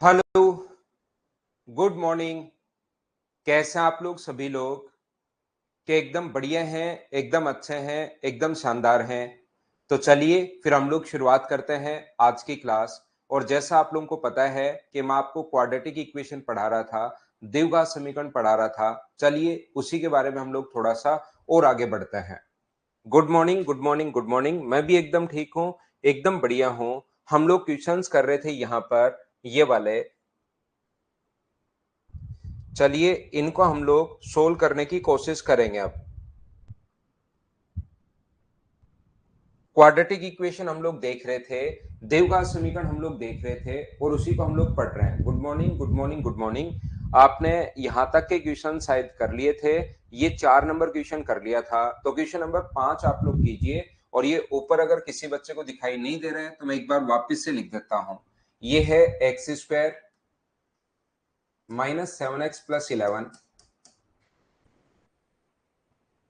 Hello, good morning. कैसे हैं आप लोग सभी लोग? कि एकदम बढ़िया हैं, एकदम अच्छे हैं, एकदम शानदार हैं। तो चलिए फिर हम लोग शुरुआत करते हैं आज की क्लास। और जैसा आप लोगों को पता है कि मैं आपको क्वाड्रेटिक इक्वेशन पढ़ा रहा था, द्विघात समीकरण पढ़ा रहा था। चलिए उसी के बारे में हम लोग थोड़ा सा और आगे बढ़ते हैं। Good morning, good morning, good morning. मैं भी एकदम ठीक हूँ, एकदम बढ़िया हूँ। हम लोग क्वेश्चंस कर रहे थे यहाँ पर ये वाले। चलिए इनको हम लोग सोल्व करने की कोशिश करेंगे। अब क्वाड्रेटिक इक्वेशन हम लोग देख रहे थे, द्विघात समीकरण हम लोग देख रहे थे और उसी को हम लोग पढ़ रहे हैं। Good morning, good morning, good morning. आपने यहां तक के क्वेश्चन शायद कर लिए थे। ये 4 नंबर क्वेश्चन कर लिया था, तो क्वेश्चन नंबर 5 आप लोग कीजिए। और ये ऊपर अगर किसी बच्चे को दिखाई नहीं दे रहा है तो मैं एक बार वापस से लिख देता हूं। ये है x square minus 7x+11,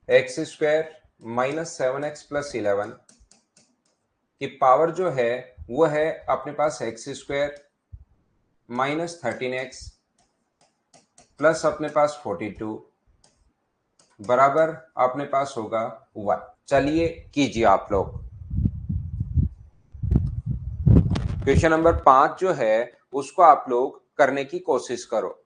x square minus 7x+11 की पावर जो है वो है अपने पास x square minus 13x plus अपने पास 42 बराबर अपने पास होगा 1। चलिए कीजिए आप लोग। क्वेश्चन नंबर 5 जो है उसको आप लोग करने की कोशिश करो।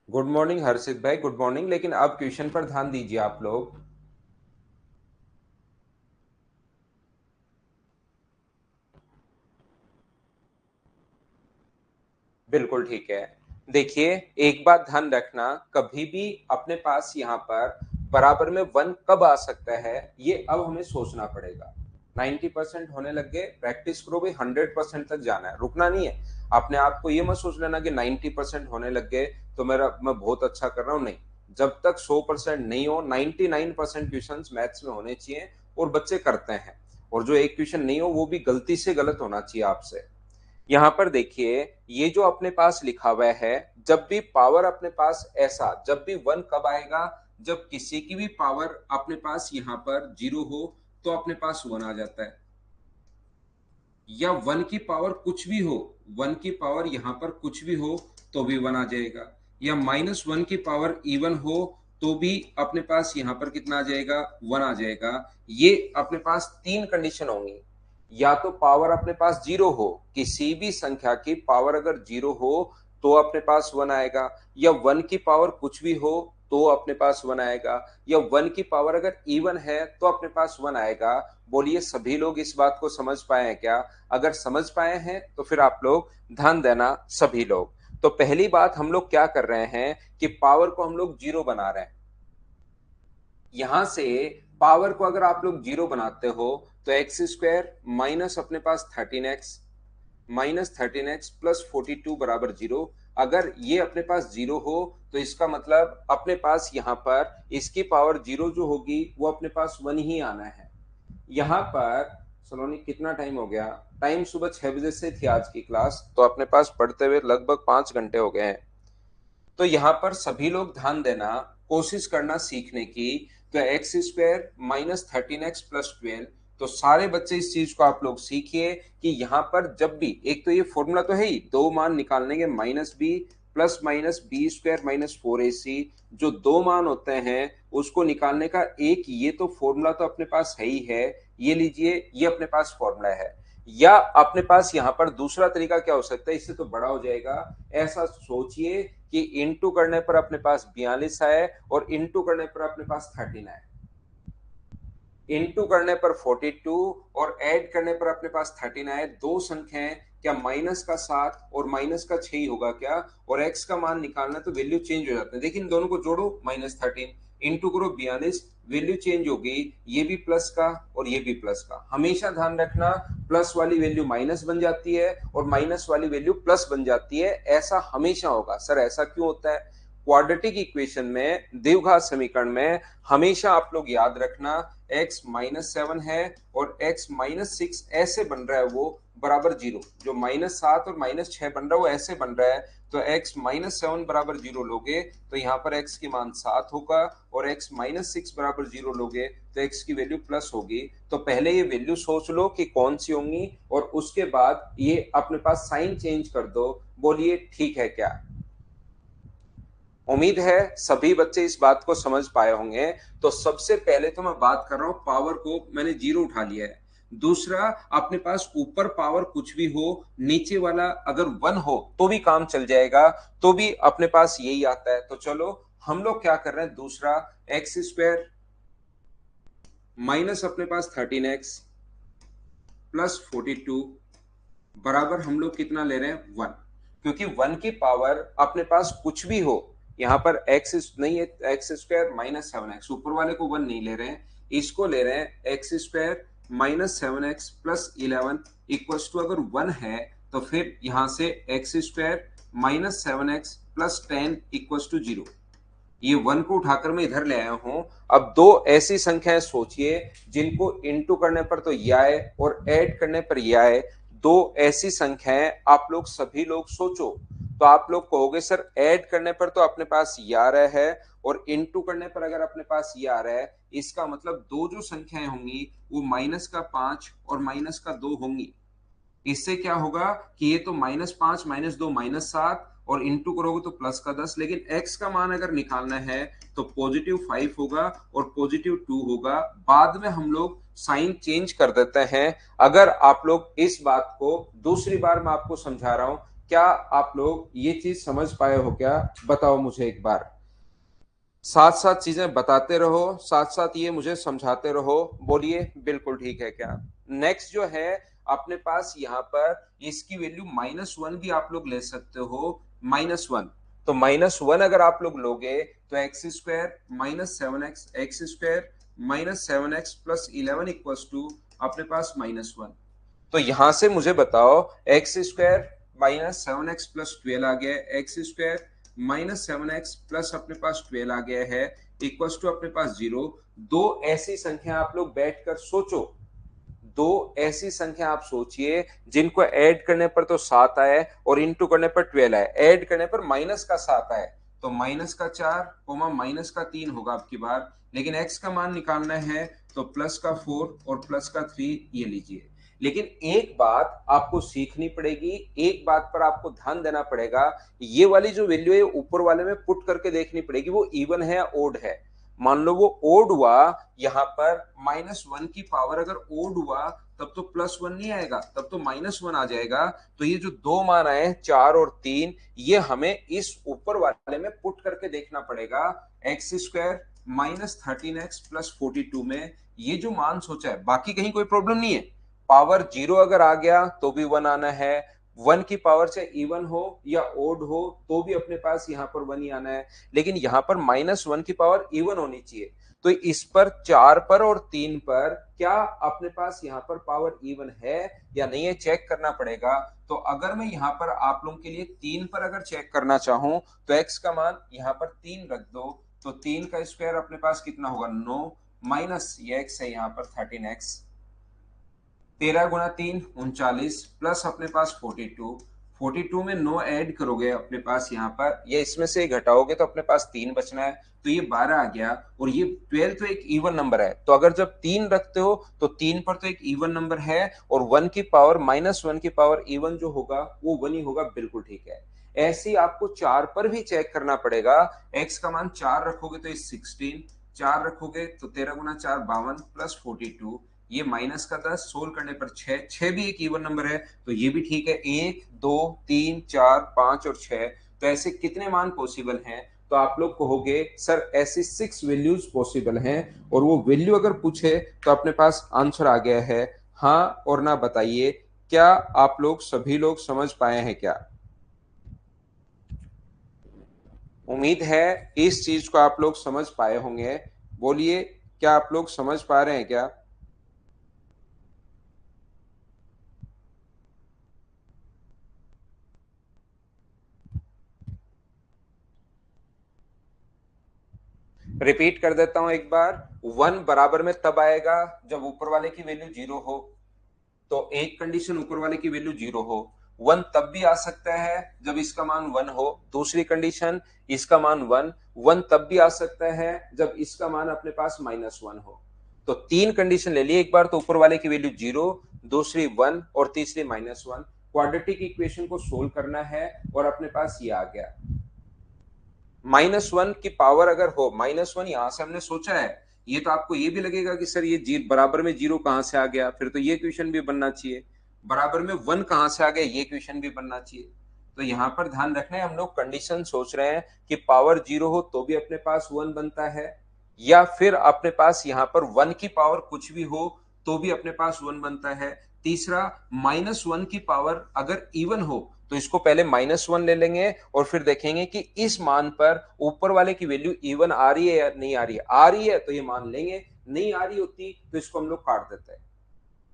गुड मॉर्निंग हर्षित भाई, गुड मॉर्निंग। लेकिन अब क्वेश्चन पर ध्यान दीजिए आप लोग। बिल्कुल ठीक है। देखिए एक बात ध्यान रखना, कभी भी अपने पास यहाँ पर बराबर में 1 कब आ सकता है ये अब हमें सोचना पड़ेगा। 90% होने लग गए, प्रैक्टिस करो भाई, 100% तक जाना है, रुकना नहीं है। अपने आप को ये मत सोच लेना कि 90% होने लग गए तो मैं बहुत अच्छा कर रहा हूँ, नहीं। जब तक 100% नहीं हो, 99% क्वेश्चन मैथ्स में होने चाहिए और बच्चे करते हैं। और जो एक क्वेश्चन नहीं हो वो भी गलती से गलत होना चाहिए आपसे। यहाँ पर देखिए ये जो अपने पास लिखा हुआ है, जब भी पावर अपने पास ऐसा, जब भी 1 कब आएगा, जब किसी की भी पावर अपने पास यहाँ पर 0 हो तो अपने पास 1 आ जाता है। या 1 की पावर कुछ भी हो, 1 की पावर यहाँ पर कुछ भी हो तो भी 1 आ जाएगा। या -1 की पावर इवन हो तो भी अपने पास यहाँ पर कितना आ जाएगा, 1 आ जाएगा। ये अपने पास 3 कंडीशन होंगी। या तो पावर अपने पास 0 हो, किसी भी संख्या की पावर अगर 0 हो तो अपने पास 1 आएगा। या 1 की पावर कुछ भी हो तो अपने पास 1 आएगा। या 1 की पावर अगर इवन है तो अपने पास 1 आएगा। बोलिए सभी लोग इस बात को समझ पाए हैं क्या? अगर समझ पाए हैं तो फिर आप लोग ध्यान देना सभी लोग। तो पहली बात हम लोग क्या कर रहे हैं कि पावर को हम लोग 0 बना रहे हैं। यहां से पावर को अगर आप लोग 0 बनाते हो तो एक्स स्क्वायर माइनस अपने पास 13x प्लस 42 बराबर 0। अगर ये अपने पास 0 हो तो इसका मतलब अपने पास यहाँ पर इसकी पावर 0 जो होगी वो अपने पास 1 ही आना है। यहाँ पर सलोनी कितना टाइम हो गया? टाइम सुबह 6 बजे से थी आज की क्लास, तो अपने पास पढ़ते हुए लगभग 5 घंटे हो गए हैं। तो यहाँ पर सभी लोग ध्यान देना, कोशिश करना सीखने की। तो एक्स स्क्वायर माइनस 13x+12, तो सारे बच्चे इस चीज को आप लोग सीखिए कि यहाँ पर जब भी, एक तो ये फॉर्मूला तो है ही, दो मान निकालने के, -b plus minus B square minus 4ac, जो दो मान होते हैं उसको निकालने का एक ये तो फॉर्मूला तो अपने पास है ही है। ये लीजिए, ये अपने पास फॉर्मूला है। या अपने पास यहाँ पर दूसरा तरीका क्या हो सकता है, इससे तो बड़ा हो जाएगा। ऐसा सोचिए कि इंटू करने पर अपने पास 42 आए और इंटू करने पर अपने पास 13 आए, इंटू करने पर 42 और ऐड करने पर अपने पास 13 आए। दो संख्याएं, क्या माइनस का 7 और माइनस का 6 ही होगा क्या? और एक्स का मान निकालना तो वैल्यू चेंज हो जाते हैं। देखिए इन दोनों को जोड़ो, -13 इंटू करो 42, वैल्यू चेंज होगी। ये भी प्लस का और ये भी प्लस का। हमेशा ध्यान रखना, प्लस वाली वैल्यू माइनस बन जाती है और माइनस वाली वैल्यू प्लस बन जाती है। ऐसा हमेशा होगा। सर ऐसा क्यों होता है? क्वाड्रेटिक इक्वेशन में, द्विघात समीकरण में हमेशा आप लोग याद रखना, x -7 है और x -6 ऐसे बन रहा है वो बराबर 0, जो -7 और -6 बन रहा है वो ऐसे बन रहा है, तो x -7 बराबर 0 लोगे तो यहाँ पर x की मान 7 होगा, और x -6 बराबर 0 लोगे तो x की वैल्यू प्लस होगी। तो पहले ये वैल्यू सोच लो कि कौन सी होंगी, और उसके बाद ये अपने पास साइन चेंज कर दो। बोलिए ठीक है क्या? उम्मीद है सभी बच्चे इस बात को समझ पाए होंगे। तो सबसे पहले तो मैं बात कर रहा हूं पावर को मैंने 0 उठा लिया है। दूसरा, अपने पास ऊपर पावर कुछ भी हो, नीचे वाला अगर 1 हो तो भी काम चल जाएगा, तो भी अपने पास यही आता है। तो चलो हम लोग क्या कर रहे हैं, दूसरा एक्स स्क्वायर माइनस अपने पास 13x प्लस 42 बराबर हम लोग कितना ले रहे हैं, 1। क्योंकि 1 की पावर अपने पास कुछ भी हो, यहाँ पर एक्स नहीं है, एक्स स्क्वायर -7x, ऊपर वाले को 1 नहीं ले रहे हैं, इसको ले रहे हैं X square -7x plus 11 equal to, अगर 1 है तो फिर यहां से X square -7x plus 10 equal to 0। ये 1 को उठाकर मैं इधर ले आया हूं। अब दो ऐसी संख्याएं सोचिए जिनको इनटू करने पर तो ये आए और ऐड करने पर ये आए। दो ऐसी संख्याएं आप लोग सभी लोग सोचो, तो आप लोग कहोगे सर ऐड करने पर तो अपने पास ये आ रहा है, और इनटू करने पर अगर अपने पास ये आ रहा है, इसका मतलब दो जो संख्याएं होंगी वो -5 और -2 होंगी। इससे क्या होगा कि ये तो -5 -2 -7, और इंटू करोगे तो +10। लेकिन x का मान अगर निकालना है तो +5 होगा और +2 होगा। बाद में हम लोग साइन चेंज कर देते हैं। अगर आप लोग इस बात को दूसरी बार मैं आपको समझा रहा हूं, क्या आप लोग ये चीज समझ पाए हो क्या? बताओ मुझे एक बार। साथ साथ चीजें बताते रहो, साथ साथ ये मुझे समझाते रहो। बोलिए बिल्कुल ठीक है क्या? नेक्स्ट जो है अपने पास यहाँ पर इसकी वैल्यू -1 भी आप लोग ले सकते हो, -1। तो -1 अगर आप लोग लोगे तो X square -7x, X square -7x plus 11 equal to अपने पास -1। तो यहां से मुझे बताओ एक्स स्क्वायर -7x प्लस 12 आ गया है, एक्स स्क्वायर -7x प्लस अपने पास 12 आ गया है इक्वल्स टू अपने पास 0। दो ऐसी संख्या आप लोग बैठकर सोचो, दो ऐसी संख्या आप सोचिए जिनको ऐड करने पर तो 7 आए और इनटू करने पर 12 आए, ऐड करने पर माइनस का 7 आए, तो -4 -3 होगा आपकी बार। लेकिन x का मान निकालना है तो +4 और +3 ये लीजिए। लेकिन एक बात आपको सीखनी पड़ेगी, एक बात पर आपको ध्यान देना पड़ेगा, ये वाली जो वैल्यू है ऊपर वाले में पुट करके देखनी पड़ेगी वो इवन है या ओड है। मान लो वो ओड हुआ, यहां पर -1 की पावर अगर ओड हुआ तब तो +1 नहीं आएगा, तब तो -1 आ जाएगा। तो ये जो दो मान आए 4 और 3, ये हमें इस ऊपर वाले में पुट करके देखना पड़ेगा। एक्स स्क्वायर -13x प्लस 42 में ये जो मान सोचा है, बाकी कहीं कोई प्रॉब्लम नहीं है। पावर 0 अगर आ गया तो भी 1 आना है, 1 की पावर चाहे इवन हो या ओड हो तो भी अपने पास यहाँ पर 1 ही आना है। लेकिन यहाँ पर -1 की पावर इवन होनी चाहिए। तो इस पर 4 पर और 3 पर क्या अपने पास यहाँ पर पावर इवन है या नहीं है, चेक करना पड़ेगा। तो अगर मैं यहाँ पर आप लोगों के लिए 3 पर अगर चेक करना चाहूं तो x का मान यहाँ पर 3 रख दो, तो 3 का स्क्वायर अपने पास कितना होगा, 9, माइनस ये x है यहाँ पर 13x, 13 × 3 39 प्लस अपने पास 42, 42 में 9 ऐड करोगे अपने पास यहाँ पर, ये इसमें से घटाओगे तो अपने पास 3 बचना है, तो ये 12 आ गया। और ये 12 तो एक इवन नंबर है, तो अगर जब 3 रखते हो तो 3 पर तो एक इवन नंबर है, और 1 की पावर -1 की पावर इवन जो होगा वो 1 ही होगा, बिल्कुल ठीक है। ऐसे ही आपको 4 पर भी चेक करना पड़ेगा। x का मान 4 रखोगे तो 16, 4 रखोगे तो 13 × 4 52 प्लस 42, ये -10 सोल्व करने पर 6, 6 भी एक इवन नंबर है, तो ये भी ठीक है। 1 2 3 4 5 और 6, तो ऐसे कितने मान पॉसिबल हैं? तो आप लोग कहोगे सर ऐसी 6 वैल्यूज पॉसिबल हैं, और वो वैल्यू अगर पूछे तो अपने पास आंसर आ गया है। हाँ और ना बताइए, क्या आप लोग सभी लोग समझ पाए हैं क्या? उम्मीद है इस चीज को आप लोग समझ पाए होंगे। बोलिए क्या आप लोग समझ पा रहे हैं क्या? रिपीट कर देता हूं एक बार, 1 बराबर में तब आएगा जब ऊपर वाले की वैल्यू 0 हो, तो एक कंडीशन ऊपर वाले की वैल्यू 0 हो। 1 तब भी आ सकता है जब इसका मान 1 हो, दूसरी कंडीशन इसका मान 1, 1 तब भी आ सकता है जब इसका मान अपने पास -1 हो। तो तीन कंडीशन ले ली, एक बार तो ऊपर वाले की वैल्यू 0, दूसरी 1 और तीसरी -1। क्वाड्रेटिक इक्वेशन को सोल्व करना है और अपने पास ये आ गया। -1 की पावर अगर हो, -1 यहां से हमने सोचा है, ये तो आपको ये भी लगेगा कि सर ये बराबर में 0 कहां से आ गया, फिर तो ये इक्वेशन भी बनना चाहिए। बराबर में 1 कहां से आ गया, ये इक्वेशन भी बनना चाहिए। तो यहां पर ध्यान रखना है, हम लोग कंडीशन सोच रहे हैं कि पावर 0 हो तो भी अपने पास 1 बनता है, या फिर अपने पास यहां पर 1 की पावर कुछ भी हो तो भी अपने पास 1 बनता है। तीसरा, -1 की पावर अगर इवन हो तो इसको पहले -1 ले लेंगे और फिर देखेंगे कि इस मान पर ऊपर वाले की वैल्यू इवन आ रही है या नहीं आ रही है। आ रही है तो ये मान लेंगे, नहीं आ रही होती तो इसको हम लोग काट देते हैं।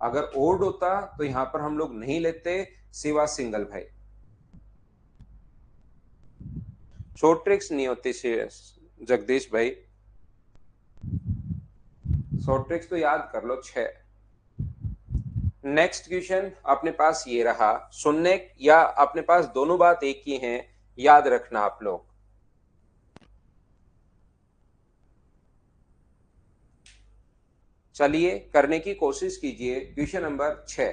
अगर ओड होता तो यहां पर हम लोग नहीं लेते, सिवा सिंगल भाई। शॉर्ट ट्रिक्स नहीं होती जगदीश भाई, शॉर्ट ट्रिक्स तो याद कर लो 6। नेक्स्ट क्वेश्चन अपने पास ये रहा, सुनने या अपने पास दोनों बात एक ही है, याद रखना आप लोग। चलिए करने की कोशिश कीजिए। क्वेश्चन नंबर 6,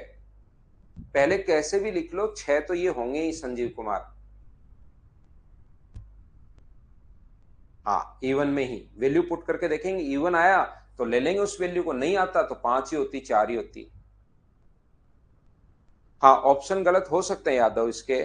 पहले कैसे भी लिख लो, 6 तो ये होंगे ही संजीव कुमार। हाँ, इवन में ही वैल्यू पुट करके देखेंगे, इवन आया तो ले लेंगे उस वैल्यू को, नहीं आता तो 5 ही होती, 4 ही होती। हाँ, ऑप्शन गलत हो सकते हैं यादव इसके।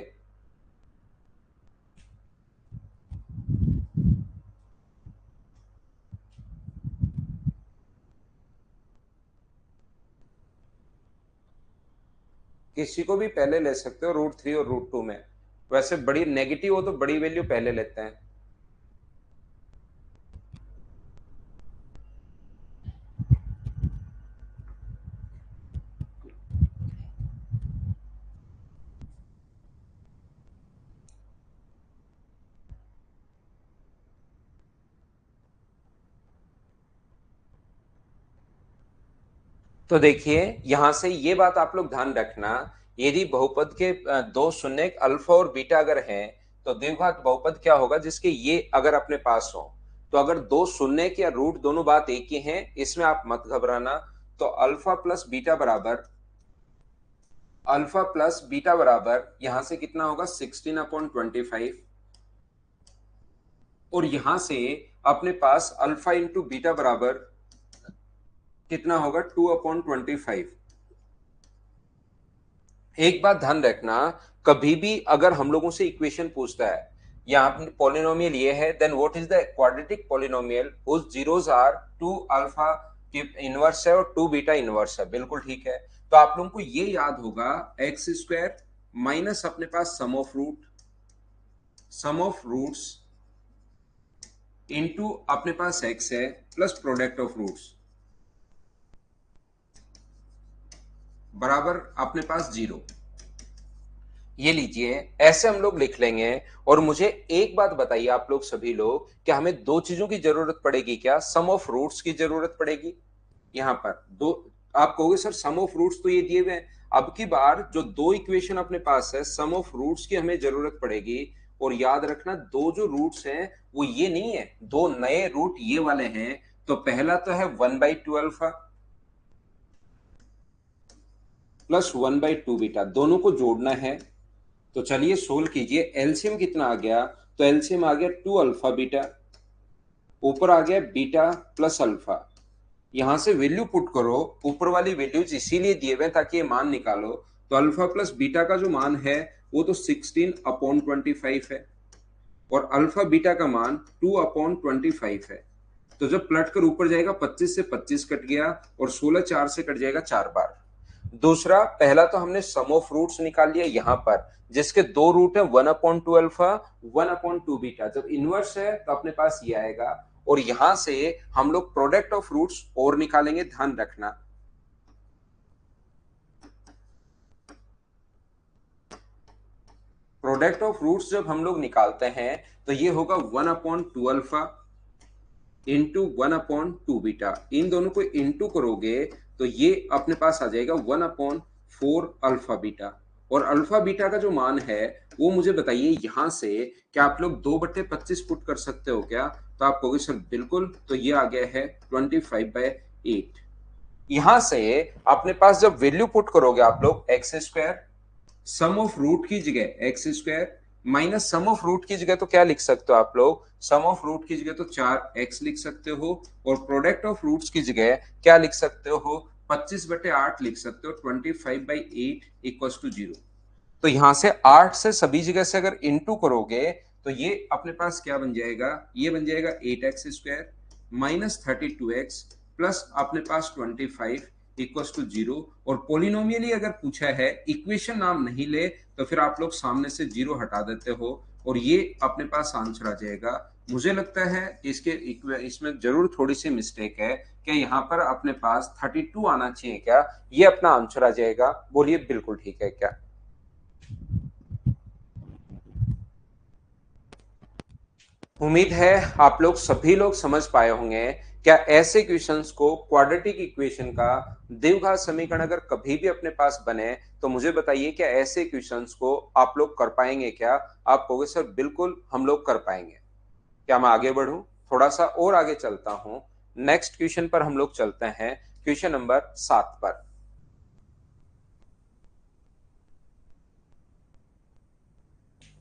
किसी को भी पहले ले सकते हो √3 और √2 में। वैसे बड़ी नेगेटिव हो तो बड़ी वैल्यू पहले लेते हैं। तो देखिए यहां से ये बात आप लोग ध्यान रखना, यदि बहुपद के दो शून्य अल्फा और बीटा अगर हैं, तो द्विघात बहुपद क्या होगा जिसके ये अगर अपने पास हो। तो अगर दो शून्य या रूट दोनों बात एक ही हैं, इसमें आप मत घबराना। तो अल्फा प्लस बीटा बराबर यहां से कितना होगा, 16/25। और यहां से अपने पास अल्फा इंटू बीटा बराबर कितना होगा, 2/25। एक बात ध्यान रखना, कभी भी अगर हम लोगों से इक्वेशन पूछता है, यहाँ पे पॉलिनोमियल ये है, then what is the quadratic polynomial whose zeros are 2 alpha की इनवर्स है और 2 बीटा इनवर्स है, बिल्कुल ठीक है। तो आप लोगों को ये याद होगा, एक्स स्क्वायर माइनस अपने पास सम ऑफ रूट्स इनटू अपने पास एक्स है प्लस प्रोडक्ट ऑफ रूट्स बराबर अपने पास 0। ये लीजिए, ऐसे हम लोग लिख लेंगे। और मुझे एक बात बताइए आप लोग सभी लोग, क्या हमें दो चीजों की जरूरत पड़ेगी क्या, सम ऑफ रूट्स की जरूरत पड़ेगी। यहां पर दो, आप कहोगे सर सम ऑफ रूट्स तो ये दिए हुए हैं। अब की बार जो दो इक्वेशन अपने पास है, सम ऑफ रूट्स की हमें जरूरत पड़ेगी। और याद रखना, दो जो रूट्स हैं वो ये नहीं है, दो नए रूट ये वाले हैं। तो पहला तो है 1/2 अल्फा प्लस 1/2 बीटा, दोनों को जोड़ना है। तो चलिए सोल्व कीजिए, एलसीएम कितना आ गया, तो एलसीएम आ गया 2 अल्फा बीटा, ऊपर आ गया बीटा प्लस अल्फा। यहां से वैल्यू पुट करो, ऊपर वाली वैल्यूज इसीलिए दिए हुए ताकि ये मान निकालो। तो अल्फा प्लस बीटा का जो मान है वो तो 16/25 है, और अल्फा बीटा का मान 2/25 है। तो जब पलट कर ऊपर जाएगा, 25 से 25 कट गया और 16 4 से कट जाएगा 4 बार। दूसरा, पहला तो हमने सम ऑफ रूट्स निकाल लिया यहां पर, जिसके दो रूट है 1/2 अल्फा 1/2 बीटा। जब इनवर्स है तो अपने पास ये आएगा। और यहां से हम लोग प्रोडक्ट ऑफ रूट्स और निकालेंगे, ध्यान रखना। प्रोडक्ट ऑफ रूट्स जब हम लोग निकालते हैं तो ये होगा 1/2 अल्फा इंटू 1/2 बीटा, इन दोनों को इंटू करोगे तो ये अपने पास आ जाएगा 1/4 अल्फा बीटा। और अल्फा बीटा का जो मान है वो मुझे बताइए यहां से, क्या आप लोग 2/25 पुट कर सकते हो क्या? तो आप कहोगे सर बिल्कुल, तो ये आ गया है 25/8। यहां से अपने पास जब वैल्यू पुट करोगे आप लोग, X square sum of root की जगह X square minus sum of root की जगह तो क्या लिख सकते हो आप लोग, सम ऑफ रूट की जगह तो 4x लिख सकते हो, और प्रोडक्ट ऑफ रूट्स की जगह क्या लिख सकते हो, 25/8 लिख सकते हो, 25/8 इक्वल टू 0। तो यहां से 8 से सभी जगह से अगर इंटू करोगे तो ये अपने पास क्या बन जाएगा, ये बन जाएगा 8x² माइनस 32x प्लस अपने पास 25 इक्वल टू 0। और पोलिनोमियली अगर पूछा है, इक्वेशन नाम नहीं ले तो फिर आप लोग सामने से 0 हटा देते हो और ये अपने पास आंसर आ जाएगा। मुझे लगता है इसमें जरूर थोड़ी सी मिस्टेक है कि यहाँ पर अपने पास 32 आना चाहिए क्या, ये अपना आंसर आ जाएगा। बोलिए बिल्कुल ठीक है क्या? उम्मीद है आप लोग सभी लोग समझ पाए होंगे। क्या ऐसे क्वेश्चंस को, क्वाड्रेटिक इक्वेशन का द्विघात समीकरण अगर कभी भी अपने पास बने तो मुझे बताइए, क्या ऐसे क्वेश्चंस को आप लोग कर पाएंगे क्या? आप कहोगे सर बिल्कुल हम लोग कर पाएंगे। क्या मैं आगे बढ़ूं? थोड़ा सा और आगे चलता हूं। नेक्स्ट क्वेश्चन पर हम लोग चलते हैं, क्वेश्चन नंबर 7 पर।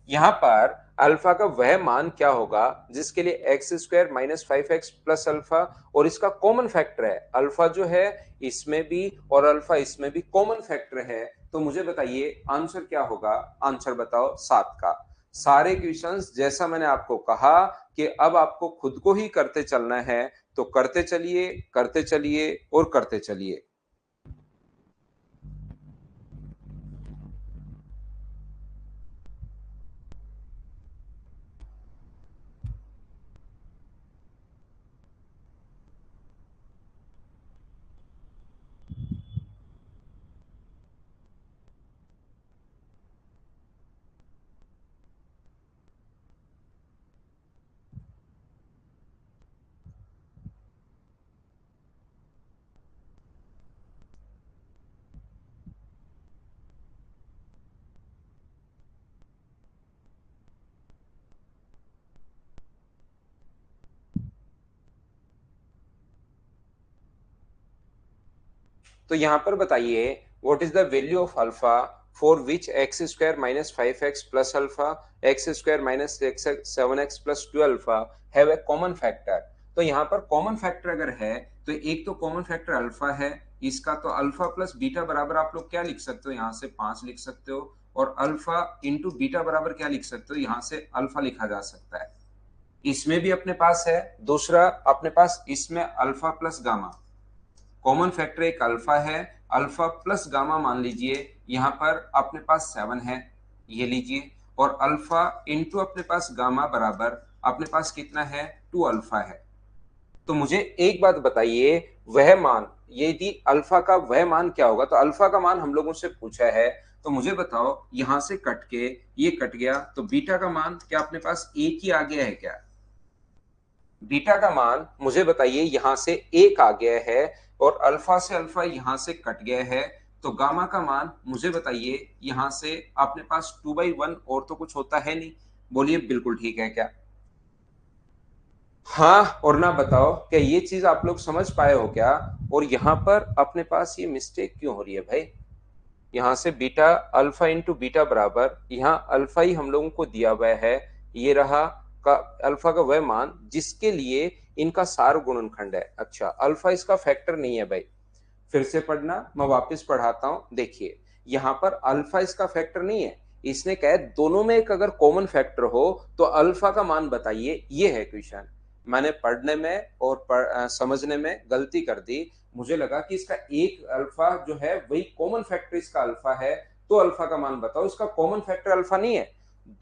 यहां पर अल्फा का वह मान क्या होगा जिसके लिए x² minus 5x plus alpha, और इसका कॉमन फैक्टर है अल्फा जो है इसमें भी और अल्फा इसमें भी कॉमन फैक्टर है। तो मुझे बताइए आंसर क्या होगा? आंसर बताओ 7 का। सारे क्वेश्चंस जैसा मैंने आपको कहा कि अब आपको खुद को ही करते चलना है, तो करते चलिए करते चलिए और करते चलिए। तो यहां पर बताइए, what is the value of alpha for which x² minus 5x plus alpha, x² minus 7x plus 2 alpha have a common factor. तो यहाँ पर कॉमन फैक्टर अगर है तो एक तो कॉमन फैक्टर अल्फा है इसका, तो अल्फा प्लस बीटा बराबर आप लोग क्या लिख सकते हो, यहाँ से 5 लिख सकते हो, और अल्फा इंटू बीटा बराबर क्या लिख सकते हो, यहाँ से अल्फा लिखा जा सकता है। इसमें भी अपने पास है दूसरा, अपने पास इसमें alpha plus gamma, common factor एक अल्फा है, अल्फा प्लस गामा मान लीजिए, यहां पर अपने पास 7 है, ये लीजिए, और अल्फा इंटू अपने पास गामा बराबर अपने पास कितना है, 2 अल्फा है। तो मुझे एक बात बताइए, वह मान, यदि अल्फा का वह मान क्या होगा, तो अल्फा का मान हम लोगों से पूछा है, तो मुझे बताओ यहां से कट के ये कट गया तो बीटा का मान क्या अपने पास एक ही आ गया है क्या? बीटा का मान मुझे बताइए यहां से एक आ गया है, और अल्फा से अल्फा यहां से कट गया है, तो गामा का मान मुझे बताइए यहां से अपने पास 2/1 और तो कुछ होता है नहीं। बोलिए बिल्कुल ठीक है क्या? हाँ और ना बताओ, क्या ये चीज आप लोग समझ पाए हो क्या? और यहाँ पर अपने पास ये मिस्टेक क्यों हो रही है भाई? यहाँ से बीटा, अल्फा इंटू बीटा बराबर, यहाँ अल्फा ही हम लोगों को दिया हुआ है, ये रहा का अल्फा का वह मान जिसके लिए इनका सार गुणनखंड है। अच्छा, अल्फा इसका फैक्टर नहीं है भाई, फिर से पढ़ना, मैं वापस पढ़ाता हूं। देखिए यहाँ पर अल्फा इसका फैक्टर नहीं है, इसने कहा दोनों में एक अगर कॉमन फैक्टर हो तो अल्फा का मान बताइए, ये है क्वेश्चन। मैंने पढ़ने में और समझने में गलती कर दी, मुझे लगा कि इसका एक अल्फा जो है वही कॉमन फैक्टर इसका अल्फा है, तो अल्फा का मान बताओ। इसका कॉमन फैक्टर अल्फा नहीं है,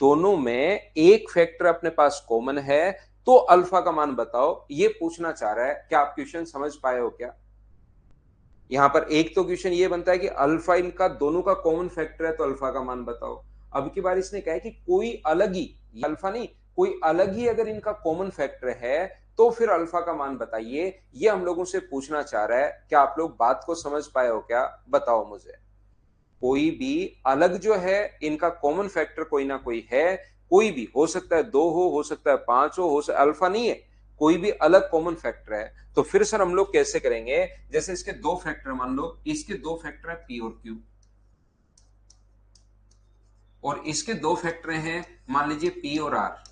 दोनों में एक फैक्टर अपने पास कॉमन है, तो अल्फा का मान बताओ, ये पूछना चाह रहा है। क्या आप क्वेश्चन समझ पाए हो क्या? यहाँ पर एक तो क्वेश्चन ये बनता है कि अल्फा इनका दोनों का कॉमन फैक्टर है तो अल्फा का मान बताओ। अब की बार इसने कहा है कि कोई अलग ही, अल्फा नहीं, कोई अलग ही अगर इनका कॉमन फैक्टर है तो फिर अल्फा का मान बताइए। ये हम लोगों से पूछना चाह रहा है। क्या आप लोग बात को समझ पाए हो क्या? बताओ मुझे। कोई भी अलग जो है, इनका कॉमन फैक्टर कोई ना कोई है। कोई भी हो सकता है, 2 हो सकता है 5 हो सकता है, अल्फा नहीं है, कोई भी अलग कॉमन फैक्टर है। तो फिर सर हम लोग कैसे करेंगे? जैसे इसके दो फैक्टर, मान लो इसके दो फैक्टर है पी और क्यू, और इसके दो फैक्टर हैं मान लीजिए पी और आर।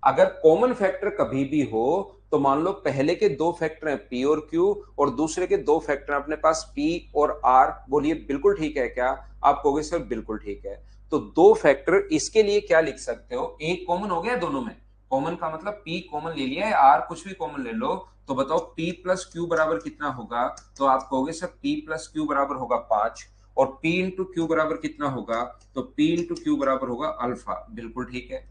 अगर कॉमन फैक्टर कभी भी हो तो मान लो पहले के दो फैक्टर हैं पी और क्यू, और दूसरे के दो फैक्टर अपने पास पी और आर। बोलिए बिल्कुल ठीक है क्या? आप कहोगे सर बिल्कुल ठीक है। तो दो फैक्टर इसके लिए क्या लिख सकते हो? एक कॉमन हो गया दोनों में। कॉमन का मतलब पी कॉमन ले लिया है, आर कुछ भी कॉमन ले लो। तो बताओ पी प्लस क्यू बराबर कितना होगा? तो आप कहोगे सर पी प्लस क्यू बराबर होगा 5, और पी इंटू क्यू बराबर कितना होगा? तो पी इंटू क्यू बराबर होगा अल्फा। बिल्कुल ठीक है।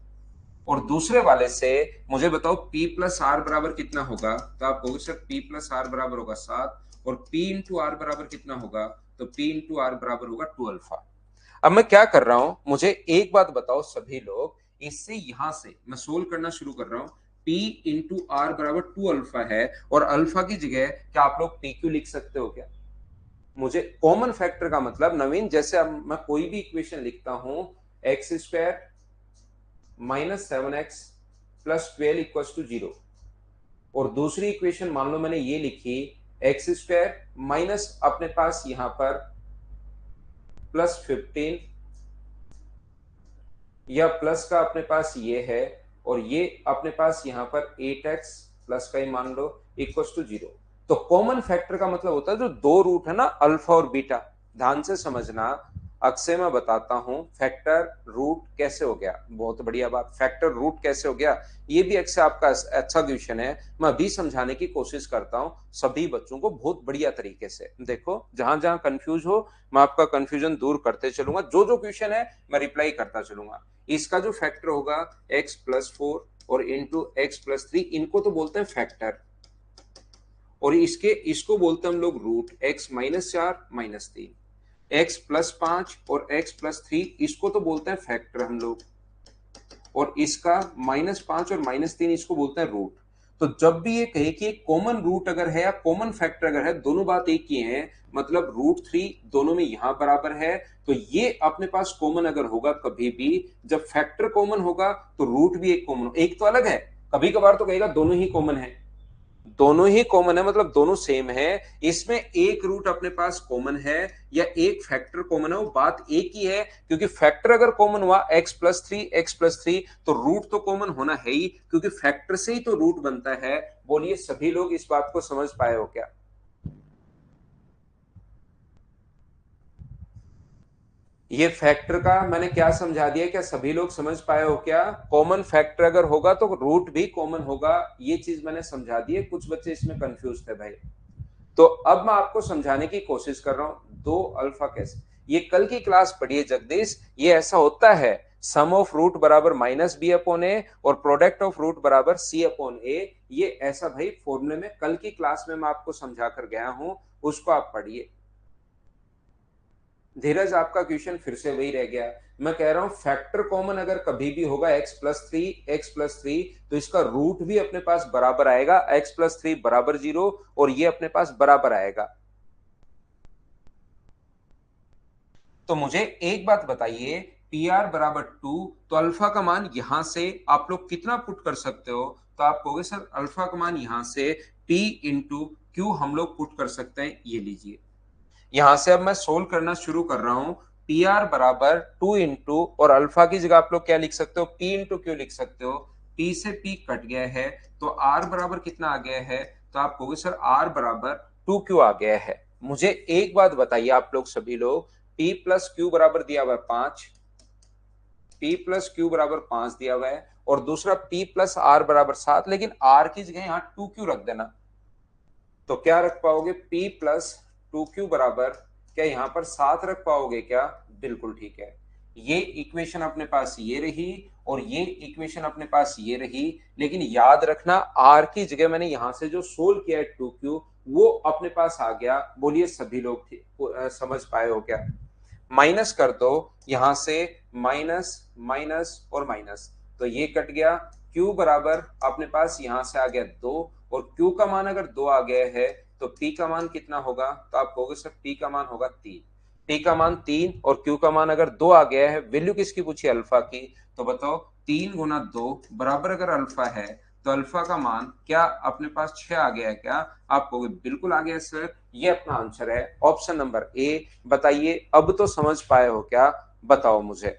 और दूसरे वाले से मुझे बताओ P प्लस आर बराबर कितना होगा? तो आप कहोगे सर P प्लस आर बराबर होगा 7, और P इंटू आर बराबर कितना होगा? तो P इंटू आर बराबर होगा 2 अल्फा। अब मैं क्या कर रहा हूं, मुझे एक बात बताओ सभी लोग, इससे यहां से मैं सोल्व करना शुरू कर रहा हूं। P इंटू आर बराबर 2 अल्फा है, और अल्फा की जगह क्या आप लोग PQ लिख सकते हो क्या? मुझे कॉमन फैक्टर का मतलब नवीन, जैसे अब मैं कोई भी इक्वेशन लिखता हूं, x square -7x plus 12 equal to 0, और दूसरी इक्वेशन मान लो मैंने ये लिखी, एक्स स्क्वायर माइनस अपने पास यहां पर +15, या प्लस का अपने पास ये है, और ये अपने पास यहां पर 8x प्लस का ही मान लो इक्वल टू 0। तो कॉमन फैक्टर का मतलब होता है जो दो रूट है ना, अल्फा और बीटा। ध्यान से समझना, अक्सर मैं बताता हूं फैक्टर रूट कैसे हो गया। बहुत बढ़िया बात, फैक्टर रूट कैसे हो गया, ये भी अक्सर आपका अच्छा क्वेश्चन है। मैं अभी समझाने की कोशिश करता हूं सभी बच्चों को बहुत बढ़िया तरीके से। देखो जहां जहां कंफ्यूज हो, मैं आपका कंफ्यूजन दूर करते चलूंगा। जो जो क्वेश्चन है मैं रिप्लाई करता चलूंगा। इसका जो फैक्टर होगा x+4 और इंटू x+3, इनको तो बोलते हैं फैक्टर, और इसको बोलते हैं हम लोग रूट। x-4 -3, x+5 और x+3 इसको तो बोलते हैं फैक्टर हम लोग, और इसका -5 और -3 इसको बोलते हैं रूट। तो जब भी ये कहे कि एक कॉमन रूट अगर है या कॉमन फैक्टर अगर है, दोनों बात एक ही है, मतलब √3 दोनों में यहां बराबर है। तो ये अपने पास कॉमन अगर होगा कभी भी, जब फैक्टर कॉमन होगा तो रूट भी एक कॉमन, एक तो अलग है। कभी कभार तो कहेगा दोनों ही कॉमन है, दोनों ही कॉमन है मतलब दोनों सेम है। इसमें एक रूट अपने पास कॉमन है या एक फैक्टर कॉमन है, वो बात एक ही है। क्योंकि फैक्टर अगर कॉमन हुआ x+3 तो रूट तो कॉमन होना है ही, क्योंकि फैक्टर से ही तो रूट बनता है। बोलिए सभी लोग इस बात को समझ पाए हो क्या? ये फैक्टर का मैंने क्या समझा दिया, क्या सभी लोग समझ पाए हो क्या? कॉमन फैक्टर अगर होगा तो रूट भी कॉमन होगा, ये चीज मैंने समझा दी है। कुछ बच्चे इसमें कंफ्यूज थे भाई। तो अब मैं आपको समझाने की कोशिश कर रहा हूं 2 अल्फा कैसे। ये कल की क्लास पढ़िए जगदीश, ये ऐसा होता है, सम ऑफ रूट बराबर -b/a और प्रोडक्ट ऑफ रूट बराबर c/a। ये ऐसा भाई फॉर्मूले में कल की क्लास में मैं आपको समझा कर गया हूं, उसको आप पढ़िए। धीरज आपका क्वेश्चन फिर से वही रह गया। मैं कह रहा हूं फैक्टर कॉमन अगर कभी भी होगा x+3 तो इसका रूट भी अपने पास बराबर आएगा, x+3 बराबर 0, और ये अपने पास बराबर आएगा। तो मुझे एक बात बताइए, पी आर बराबर 2, तो अल्फा का मान यहां से आप लोग कितना पुट कर सकते हो? तो आप कहोगे सर अल्फा का मान यहां से p इंटू क्यू हम लोग पुट कर सकते हैं। ये लीजिए, यहां से अब मैं सोल्व करना शुरू कर रहा हूं। पी आर बराबर 2 इंटू, और अल्फा की जगह आप लोग क्या लिख सकते हो? पी इंटू क्यू लिख सकते हो। पी से पी कट गया है, तो आर बराबर कितना आ गया है? तो आप कहोगे सर आर बराबर 2Q आ गया है। मुझे एक बात बताइए आप लोग सभी लोग, P प्लस क्यू बराबर दिया हुआ है 5, P प्लस क्यू बराबर 5 दिया हुआ है, और दूसरा P प्लस आर बराबर 7, लेकिन आर की जगह यहाँ 2Q रख देना। तो क्या रख पाओगे? P प्लस 2Q बराबर, क्या यहाँ पर 7 रख पाओगे क्या? बिल्कुल ठीक है। ये इक्वेशन अपने पास ये रही, और ये इक्वेशन अपने पास ये रही। लेकिन याद रखना r की जगह मैंने यहां से जो सोल्व किया है 2Q, वो अपने पास आ गया। बोलिए सभी लोग समझ पाए हो क्या? माइनस कर दो यहां से, माइनस माइनस और माइनस, तो ये कट गया। Q बराबर अपने पास यहां से आ गया 2, और Q का मान अगर 2 आ गया है तो P का मान कितना होगा, तो आप कहोगे सर P का मान होगा 3। P का मान 3 और Q का मान अगर 2 आ गया है, वैल्यू किसकी पूछी, अल्फा की, तो बताओ 3 गुना 2 बराबर अगर अल्फा है तो अल्फा का मान क्या अपने पास 6 आ गया है क्या, आप कहोगे बिल्कुल आ गया सर, ये अपना आंसर है ऑप्शन नंबर ए। बताइए अब तो समझ पाए हो क्या, बताओ मुझे।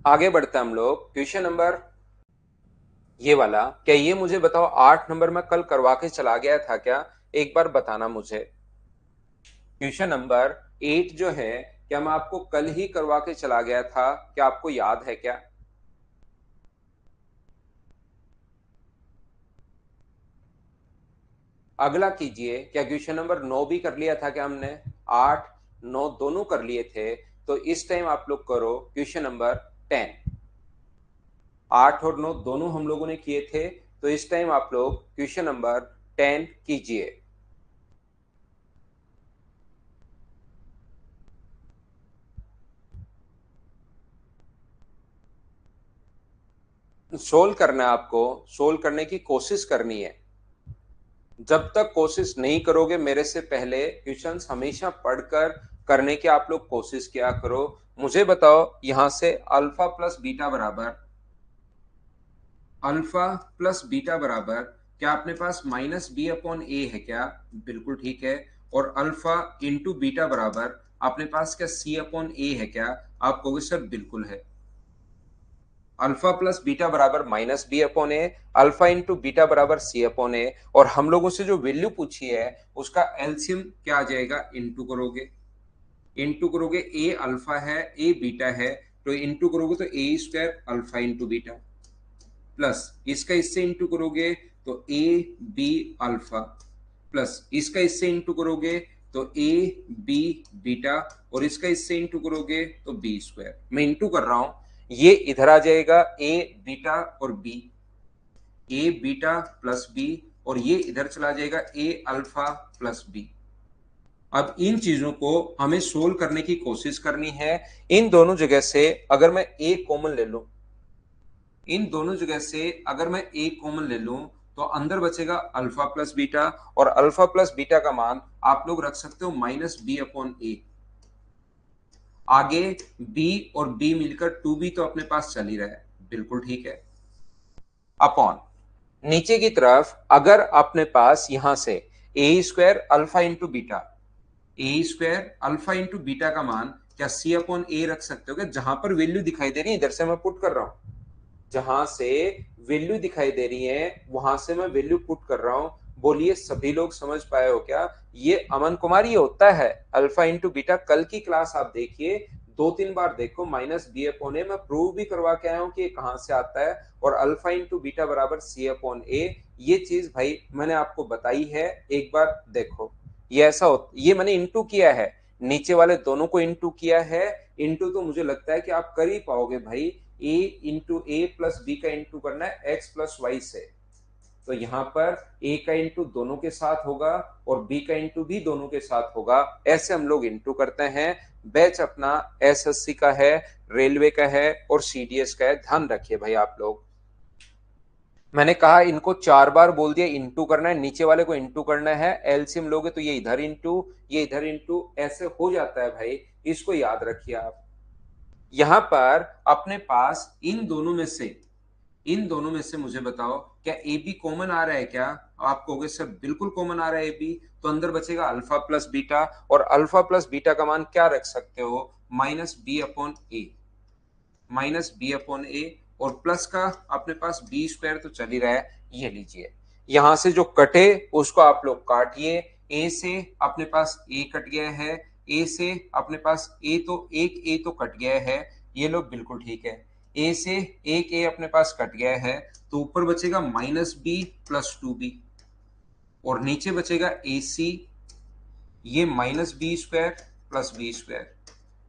आगे बढ़ते हैं हम लोग, क्वेश्चन नंबर ये वाला, क्या ये मुझे बताओ 8 नंबर में कल करवा के चला गया था क्या, एक बार बताना मुझे। क्वेश्चन नंबर 8 जो है, क्या मैं आपको कल ही करवा के चला गया था, क्या आपको याद है क्या। अगला कीजिए, क्या क्वेश्चन नंबर 9 भी कर लिया था क्या हमने, 8 9 दोनों कर लिए थे, तो इस टाइम आप लोग करो क्वेश्चन नंबर 10। 8 और 9 दोनों हम लोगों ने किए थे, तो इस टाइम आप लोग क्वेश्चन नंबर 10 कीजिए। सोल्व करना है आपको, सोल्व करने की कोशिश करनी है। जब तक कोशिश नहीं करोगे मेरे से पहले, क्वेश्चंस हमेशा पढ़कर करने की आप लोग कोशिश किया करो। मुझे बताओ यहां से अल्फा प्लस बीटा बराबर, अल्फा प्लस बीटा बराबर, क्या अपने पास माइनस बी अपॉन ए है क्या, बिल्कुल ठीक है। और अल्फा इंटू बीटा बराबर अपने पास क्या सी अपॉन ए है क्या, आप कहोगे सर बिल्कुल है। अल्फा प्लस बीटा बराबर माइनस बी अपॉन ए, अल्फा इंटू बीटा बराबर सी अपॉन ए, और हम लोगों से जो वैल्यू पूछी है उसका एलसीएम क्या आ जाएगा, इंटू करोगे। इंटू करोगे, ए अल्फा है ए बीटा है, तो इंटू करोगे तो a square alpha into beta, plus इसका इससे इंटू करोगे तो ए बी अल्फा, प्लस इसका इससे इंटू करोगे तो ए बी बीटा, और इसका इससे इंटू करोगे तो बी स्क्वायर। मैं इंटू कर रहा हूं, ये इधर आ जाएगा ए बीटा और बी, ए बीटा प्लस बी, और ये इधर चला जाएगा ए अल्फा प्लस बी। अब इन चीजों को हमें सोल्व करने की कोशिश करनी है। इन दोनों जगह से अगर मैं ए कॉमन ले लूं, इन दोनों जगह से अगर मैं ए कॉमन ले लूं, तो अंदर बचेगा अल्फा प्लस बीटा, और अल्फा प्लस बीटा का मान आप लोग रख सकते हो माइनस बी अपॉन ए। आगे बी और बी मिलकर 2b तो अपने पास चल ही रहा है, बिल्कुल ठीक है। अपॉन नीचे की तरफ अगर अपने पास यहां से ए स्क्वायर अल्फा इंटू बीटा, ए स्क्वायर अल्फा इंटू बीटा का मान क्या सी अपॉन ए रख सकते हो क्या, जहां पर वैल्यू दिखाई दे रही है इधर से मैं पुट कर रहा हूं, जहां से वैल्यू दिखाई दे रही है वहां से मैं वैल्यू पुट कर रहा हूं। बोलिए सभी लोग समझ पाए हो क्या, ये अमन कुमार ये होता है अल्फा इंटू बीटा, कल की क्लास आप देखिए 2-3 बार देखो, माइनस बी अपॉन ए मैं प्रूव भी करवा के आया हूं कि ये कहां से आता है, और अल्फा इंटू बीटा बराबर सी अपॉन ए, ये चीज भाई मैंने आपको बताई है, एक बार देखो। ये ऐसा हो, ये मैंने इंटू किया है, नीचे वाले दोनों को इंटू किया है, इंटू तो मुझे लगता है कि आप कर ही पाओगे भाई, ए इंटू ए प्लस बी का इंटू करना है एक्स प्लस वाई से, तो यहां पर ए का इंटू दोनों के साथ होगा और बी का इंटू भी दोनों के साथ होगा, ऐसे हम लोग इंटू करते हैं। बैच अपना एसएससी का है, रेलवे का है और सीडीएस का है, ध्यान रखिए भाई आप लोग। मैंने कहा इनको 4 बार बोल दिया इंटू करना है, नीचे वाले को इंटू करना है, एलसीएम लोगे तो ये इधर इंटू ये इधर इंटू ऐसे हो जाता है भाई, इसको याद रखिए आप। यहां पर अपने पास इन दोनों में से मुझे बताओ क्या ए बी कॉमन आ रहा है क्या, आप कहोगे सर बिल्कुल कॉमन आ रहा है ए बी, तो अंदर बचेगा अल्फा प्लस बीटा, और अल्फा प्लस बीटा का मान क्या रख सकते हो, माइनस बी अपॉन ए, माइनस बी अपॉन ए, और प्लस का अपने पास बी स्क्वायर तो चल ही रहा है, ये लीजिए। यहां से जो कटे उसको आप लोग काटिए, ए से अपने पास ए कट गया है, ए से अपने पास ए तो एक ए तो कट गया है, ये लोग बिल्कुल ठीक है। ए से एक ए अपने पास कट गया है, तो ऊपर बचेगा माइनस बी प्लस 2b, और नीचे बचेगा ए सी, ये minus B square plus B square,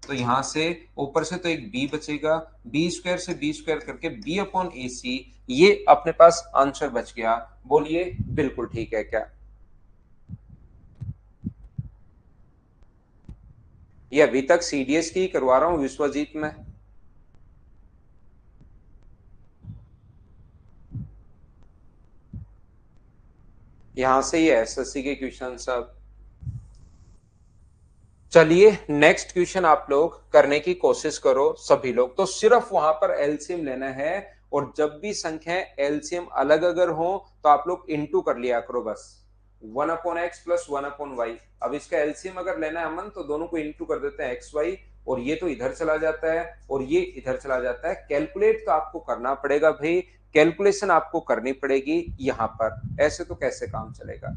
तो यहां से ऊपर से तो एक b बचेगा, बी स्क्वायर से बी स्क्वायर करके b अपॉन ए सी, ये अपने पास आंसर बच गया। बोलिए बिल्कुल ठीक है क्या? ये अभी तक सीडीएस की करवा रहा हूं विश्वजीत में। यहां से ये एसएससी के क्वेश्चन सब। चलिए नेक्स्ट क्वेश्चन आप लोग करने की कोशिश करो सभी लोग। तो सिर्फ वहां पर एलसीएम लेना है, और जब भी संख्या एलसीएम अलग अगर हो तो आप लोग इंटू कर लिया करो बस। 1/x plus 1/y। अब इसका एलसीएम अगर लेना है अमन, तो दोनों को इंटू कर देते हैं एक्स वाई, और ये तो इधर चला जाता है और ये इधर चला जाता है। कैलकुलेट तो आपको करना पड़ेगा भाई, कैलकुलेशन आपको करनी पड़ेगी यहां पर, ऐसे तो कैसे काम चलेगा।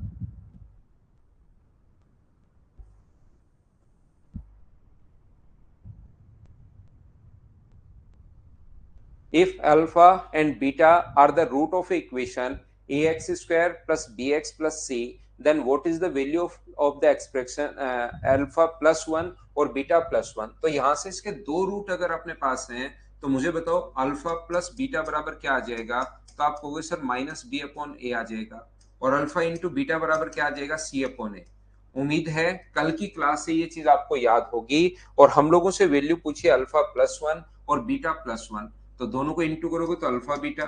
If alpha and beta are the root of equation ax square plus bx plus c, then what is the value of the expression alpha plus 1 और बीटा प्लस 1? तो यहां से इसके दो रूट अगर अपने पास हैं, तो मुझे बताओ अल्फा प्लस बीटा बराबर क्या आ जाएगा? तो आप कहोगे सर माइनस बी अपॉन ए आ जाएगा, और अल्फा इंटू बीटा बराबर क्या आ जाएगा? सी अपॉन ए। उम्मीद है कल की क्लास से ये चीज आपको याद होगी। और हम लोगों से वैल्यू पूछिए अल्फा प्लस 1 और बीटा प्लस 1, तो दोनों को इंटू करोगे तो अल्फा बीटा,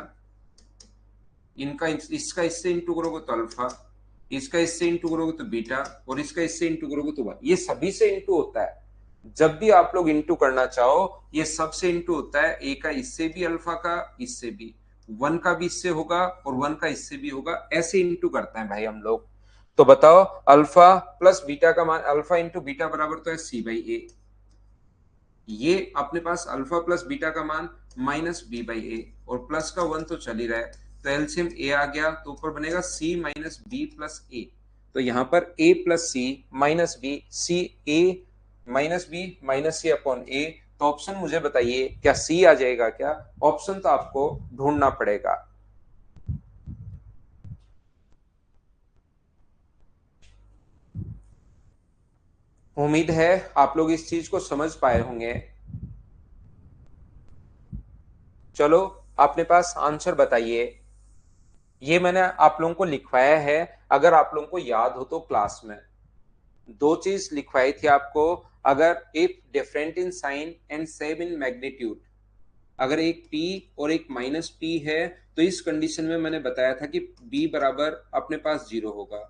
इनका इसका इससे इंटू करोगे तो अल्फा, इसका इससे इंटू करोगे तो बीटा, और इसका इससे इंटू करोगे तो 1। ये सभी से इंटू होता है। जब भी आप लोग इंटू करना चाहो, ये सबसे इंटू होता है। ए का इससे भी, अल्फा का इससे भी, 1 का भी इससे होगा और 1 का इससे भी होगा, ऐसे इंटू करते हैं भाई हम लोग। तो बताओ अल्फा प्लस बीटा का मान, अल्फा इंटू बीटा बराबर तो है सी बाई ए। ये अपने पास अल्फा प्लस बीटा का मान माइनस बी बाई ए, और प्लस का 1 तो चल ही रहा है, तो एलसीएम ए आ गया, तो ऊपर बनेगा सी माइनस बी प्लस ए। तो यहां पर ए प्लस सी माइनस बी, सी ए माइनस बी माइनस सी अपॉन ए। तो ऑप्शन मुझे बताइए क्या सी आ जाएगा क्या? ऑप्शन तो आपको ढूंढना पड़ेगा। उम्मीद है आप लोग इस चीज को समझ पाए होंगे। चलो अपने पास आंसर बताइए। ये मैंने आप लोगों को लिखवाया है, अगर आप लोगों को याद हो तो क्लास में दो चीज लिखवाई थी आपको। अगर if different in sign and same in magnitude, अगर एक p और एक माइनस p है, तो इस कंडीशन में मैंने बताया था कि b बराबर अपने पास 0 होगा।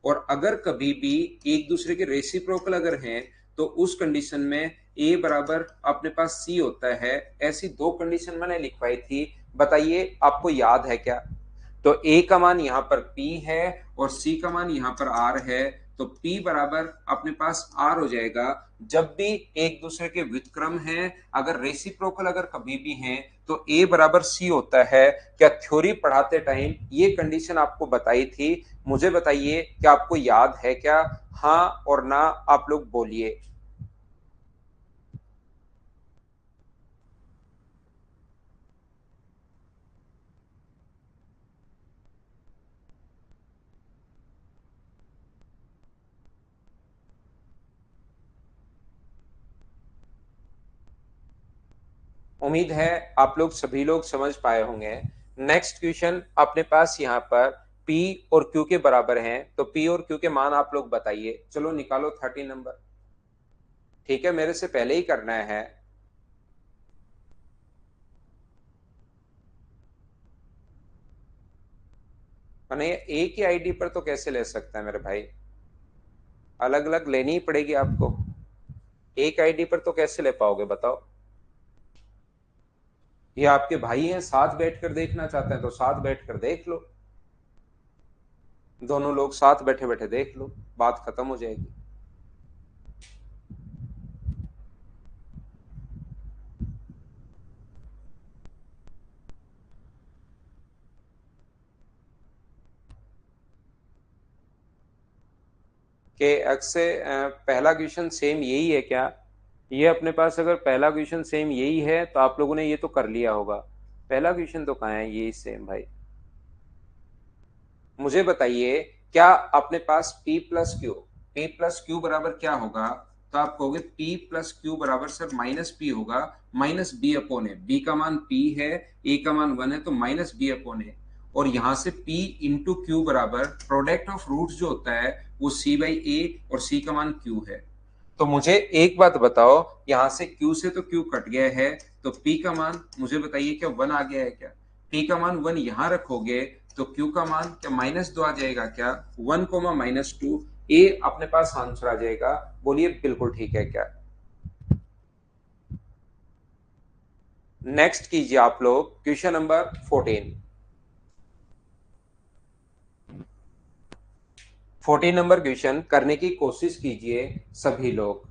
और अगर कभी भी एक दूसरे के रेसिप्रोकल अगर हैं, तो उस कंडीशन में a बराबर अपने पास c होता है। ऐसी दो कंडीशन मैंने लिखवाई थी, बताइए आपको याद है क्या? तो a का मान यहाँ पर p है और c का मान यहाँ पर r है, तो p बराबर अपने पास r हो जाएगा। जब भी एक दूसरे के व्युत्क्रम हैं, अगर रेसिप्रोकल अगर कभी भी हैं, तो a बराबर c होता है। क्या थ्योरी पढ़ाते टाइम ये कंडीशन आपको बताई थी? मुझे बताइए क्या आपको याद है क्या? हाँ और ना आप लोग बोलिए। उम्मीद है आप लोग सभी लोग समझ पाए होंगे। नेक्स्ट क्वेश्चन अपने पास यहाँ पर P और Q के बराबर हैं, तो P और Q के मान आप लोग बताइए। चलो निकालो 30 नंबर। ठीक है, मेरे से पहले ही करना है। मैंने एक ही आईडी पर तो कैसे ले सकता है मेरे भाई? अलग अलग लेनी ही पड़ेगी आपको। एक आईडी पर तो कैसे ले पाओगे बताओ? ये आपके भाई हैं, साथ बैठकर देखना चाहते हैं तो साथ बैठकर देख लो। दोनों लोग साथ बैठे बैठे देख लो, बात खत्म हो जाएगी। कि एक्स से पहला क्वेश्चन सेम यही है क्या? ये अपने पास अगर पहला क्वेश्चन सेम यही है, तो आप लोगों ने ये तो कर लिया होगा। पहला क्वेश्चन तो कहाँ है? यही सेम भाई। मुझे बताइए क्या अपने पास P plus Q, P plus Q बराबर क्या होगा? तो आप कहोगे P प्लस क्यू बराबर सर माइनस पी होगा, माइनस बी अपॉन ए, बी का मान P है, ए का मान 1 है, तो माइनस बी अपॉन ए, और यहां से P इंटू क्यू बराबर प्रोडक्ट ऑफ रूट्स जो होता है वो C बाई ए, और C का मान Q है। तो मुझे एक बात बताओ, यहां से Q से तो Q कट गया है, तो P का मान मुझे बताइए क्या 1 आ गया है क्या? P का मान 1 यहां रखोगे तो Q का मान क्या -2 आ जाएगा क्या? 1 कोमा -2, ए अपने पास आंसर आ जाएगा। बोलिए बिल्कुल ठीक है क्या? नेक्स्ट कीजिए आप लोग क्वेश्चन नंबर 14 नंबर क्वेश्चन करने की कोशिश कीजिए सभी लोग।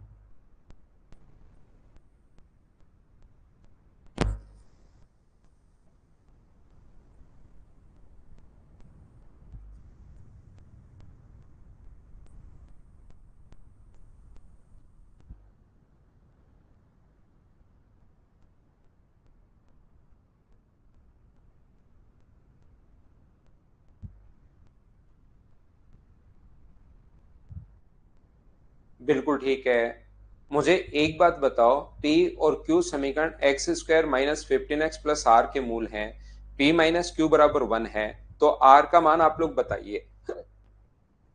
बिल्कुल ठीक है। मुझे एक बात बताओ, P और Q समीकरण X square minus 15x plus R के मूल हैं, P माइनस क्यू बराबर 1 है, तो R का मान आप लोग बताइए।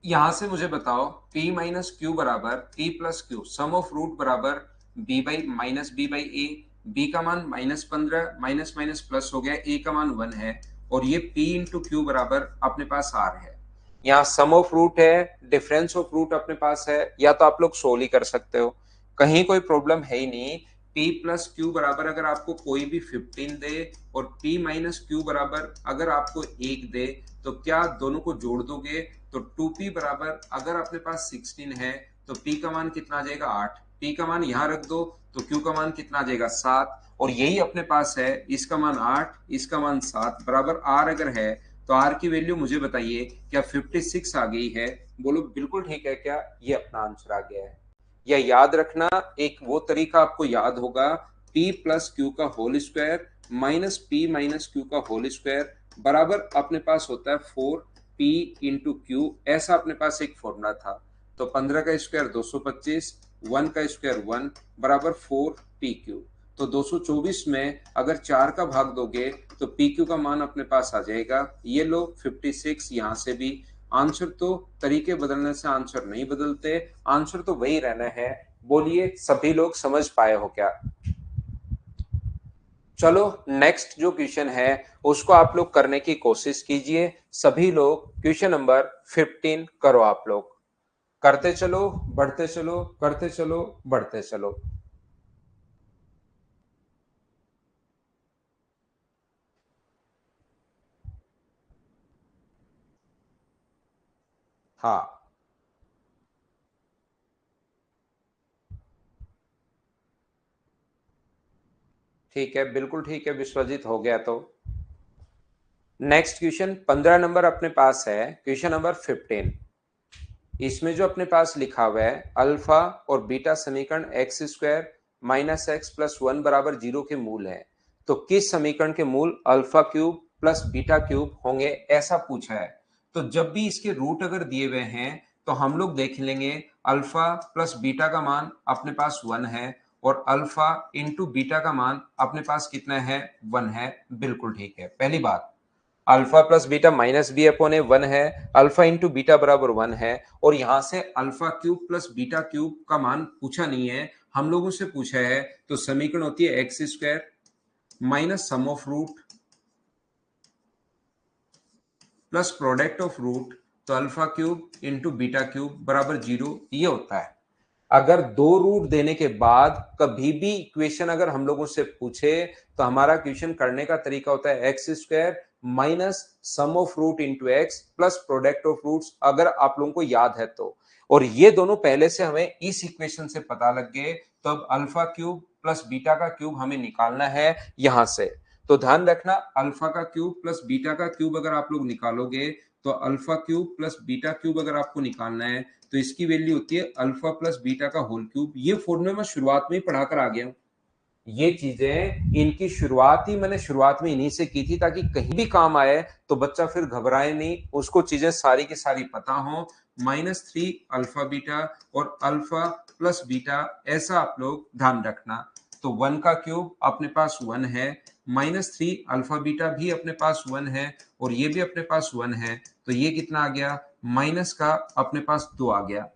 यहां से मुझे बताओ P माइनस क्यू बराबर P plus Q, sum of root बराबर B by minus B by A, B का मान -15, माइनस माइनस प्लस हो गया, ए का मान 1 है, और ये P इंटू क्यू बराबर अपने पास R है। यहाँ सम ऑफ रूट है, डिफरेंस ऑफ रूट अपने पास है, या तो आप लोग सोल्व ही कर सकते हो, कहीं कोई प्रॉब्लम है ही नहीं। P प्लस क्यू बराबर अगर आपको कोई भी 15 दे, और P माइनस क्यू बराबर अगर आपको 1 दे, तो क्या दोनों को जोड़ दोगे तो 2P बराबर अगर अपने पास 16 है तो P का मान कितना आ जाएगा 8, P का मान यहां रख दो तो Q का मान कितना आ जाएगा 7, और यही अपने पास है, इसका मान 8, इसका मान 7 बराबर R अगर है तो R की वैल्यू मुझे बताइए क्या 56 आ गई है? बोलो बिल्कुल ठीक है क्या? ये अपना आंसर आ गया है। या याद रखना, एक वो तरीका आपको याद होगा, P प्लस क्यू का whole square minus P minus Q का होल स्क्वायर बराबर अपने पास होता है 4P इंटू क्यू, ऐसा अपने पास एक फॉर्मूला था। तो 15 का स्क्वायर 225, 1 का स्क्वायर 1 बराबर 4PQ। तो 224 में अगर 4 का भाग दोगे तो PQ का मान अपने पास आ जाएगा, ये लो 56। यहां से भी आंसर, तो तरीके बदलने से आंसर नहीं बदलते, आंसर तो वही रहना है। बोलिए सभी लोग समझ पाए हो क्या? चलो नेक्स्ट जो क्वेश्चन है उसको आप लोग करने की कोशिश कीजिए सभी लोग। क्वेश्चन नंबर 15 करो आप लोग, करते चलो, बढ़ते चलो, करते चलो, बढ़ते चलो। हाँ ठीक है, बिल्कुल ठीक है विश्वजीत, हो गया तो। नेक्स्ट क्वेश्चन 15 नंबर अपने पास है, क्वेश्चन नंबर 15। इसमें जो अपने पास लिखा हुआ है अल्फा और बीटा समीकरण X square minus X plus 1 बराबर 0 के मूल है, तो किस समीकरण के मूल alpha cube plus beta cube होंगे, ऐसा पूछा है। तो जब भी इसके रूट अगर दिए हुए हैं तो हम लोग देख लेंगे, अल्फा प्लस बीटा का मान अपने पास 1 है, और अल्फा इंटू बीटा का मान अपने पास कितना है 1 है। बिल्कुल ठीक है। पहली बात, alpha plus beta minus b upon a 1 है, अल्फा इंटू बीटा बराबर 1 है, और यहां से alpha cube plus beta cube का मान पूछा नहीं है, हम लोगों से पूछा है। तो समीकरण होती है x square minus sum of root plus product of root, तो alpha cube into beta cube बराबर 0, ये होता है। अगर दो रूट देने के बाद कभी भी इक्वेशन अगर हम लोगों से पूछे तो हमारा क्वेश्चन करने का तरीका होता है x square minus sum of root into x plus product of roots, अगर आप लोगों को याद है तो। और ये दोनों पहले से हमें इस इक्वेशन से पता लग गए, तो अब अल्फा क्यूब प्लस बीटा का क्यूब हमें निकालना है यहां से। तो ध्यान रखना, अल्फा का क्यूब प्लस बीटा का क्यूब अगर आप लोग निकालोगे, तो alpha cube plus beta cube अगर आपको निकालना है तो इसकी वैल्यू होती है अल्फा प्लस बीटा का होल क्यूब। ये फॉर्मूला मैं शुरुआत में ही पढ़ा कर आ गया हूं, ये चीजें इनकी शुरुआत ही मैंने शुरुआत में इन्हीं से की थी, ताकि कहीं भी काम आए तो बच्चा फिर घबराए नहीं, उसको चीजें सारी की सारी पता हो। -3 अल्फा बीटा और अल्फा प्लस बीटा, ऐसा आप लोग ध्यान रखना। तो 1 का क्यूब अपने पास 1 है, -3 अल्फा बीटा भी अपने पास 1 है और ये भी अपने पास 1 है, तो ये कितना आ गया, माइनस का अपने पास 2 आ गया।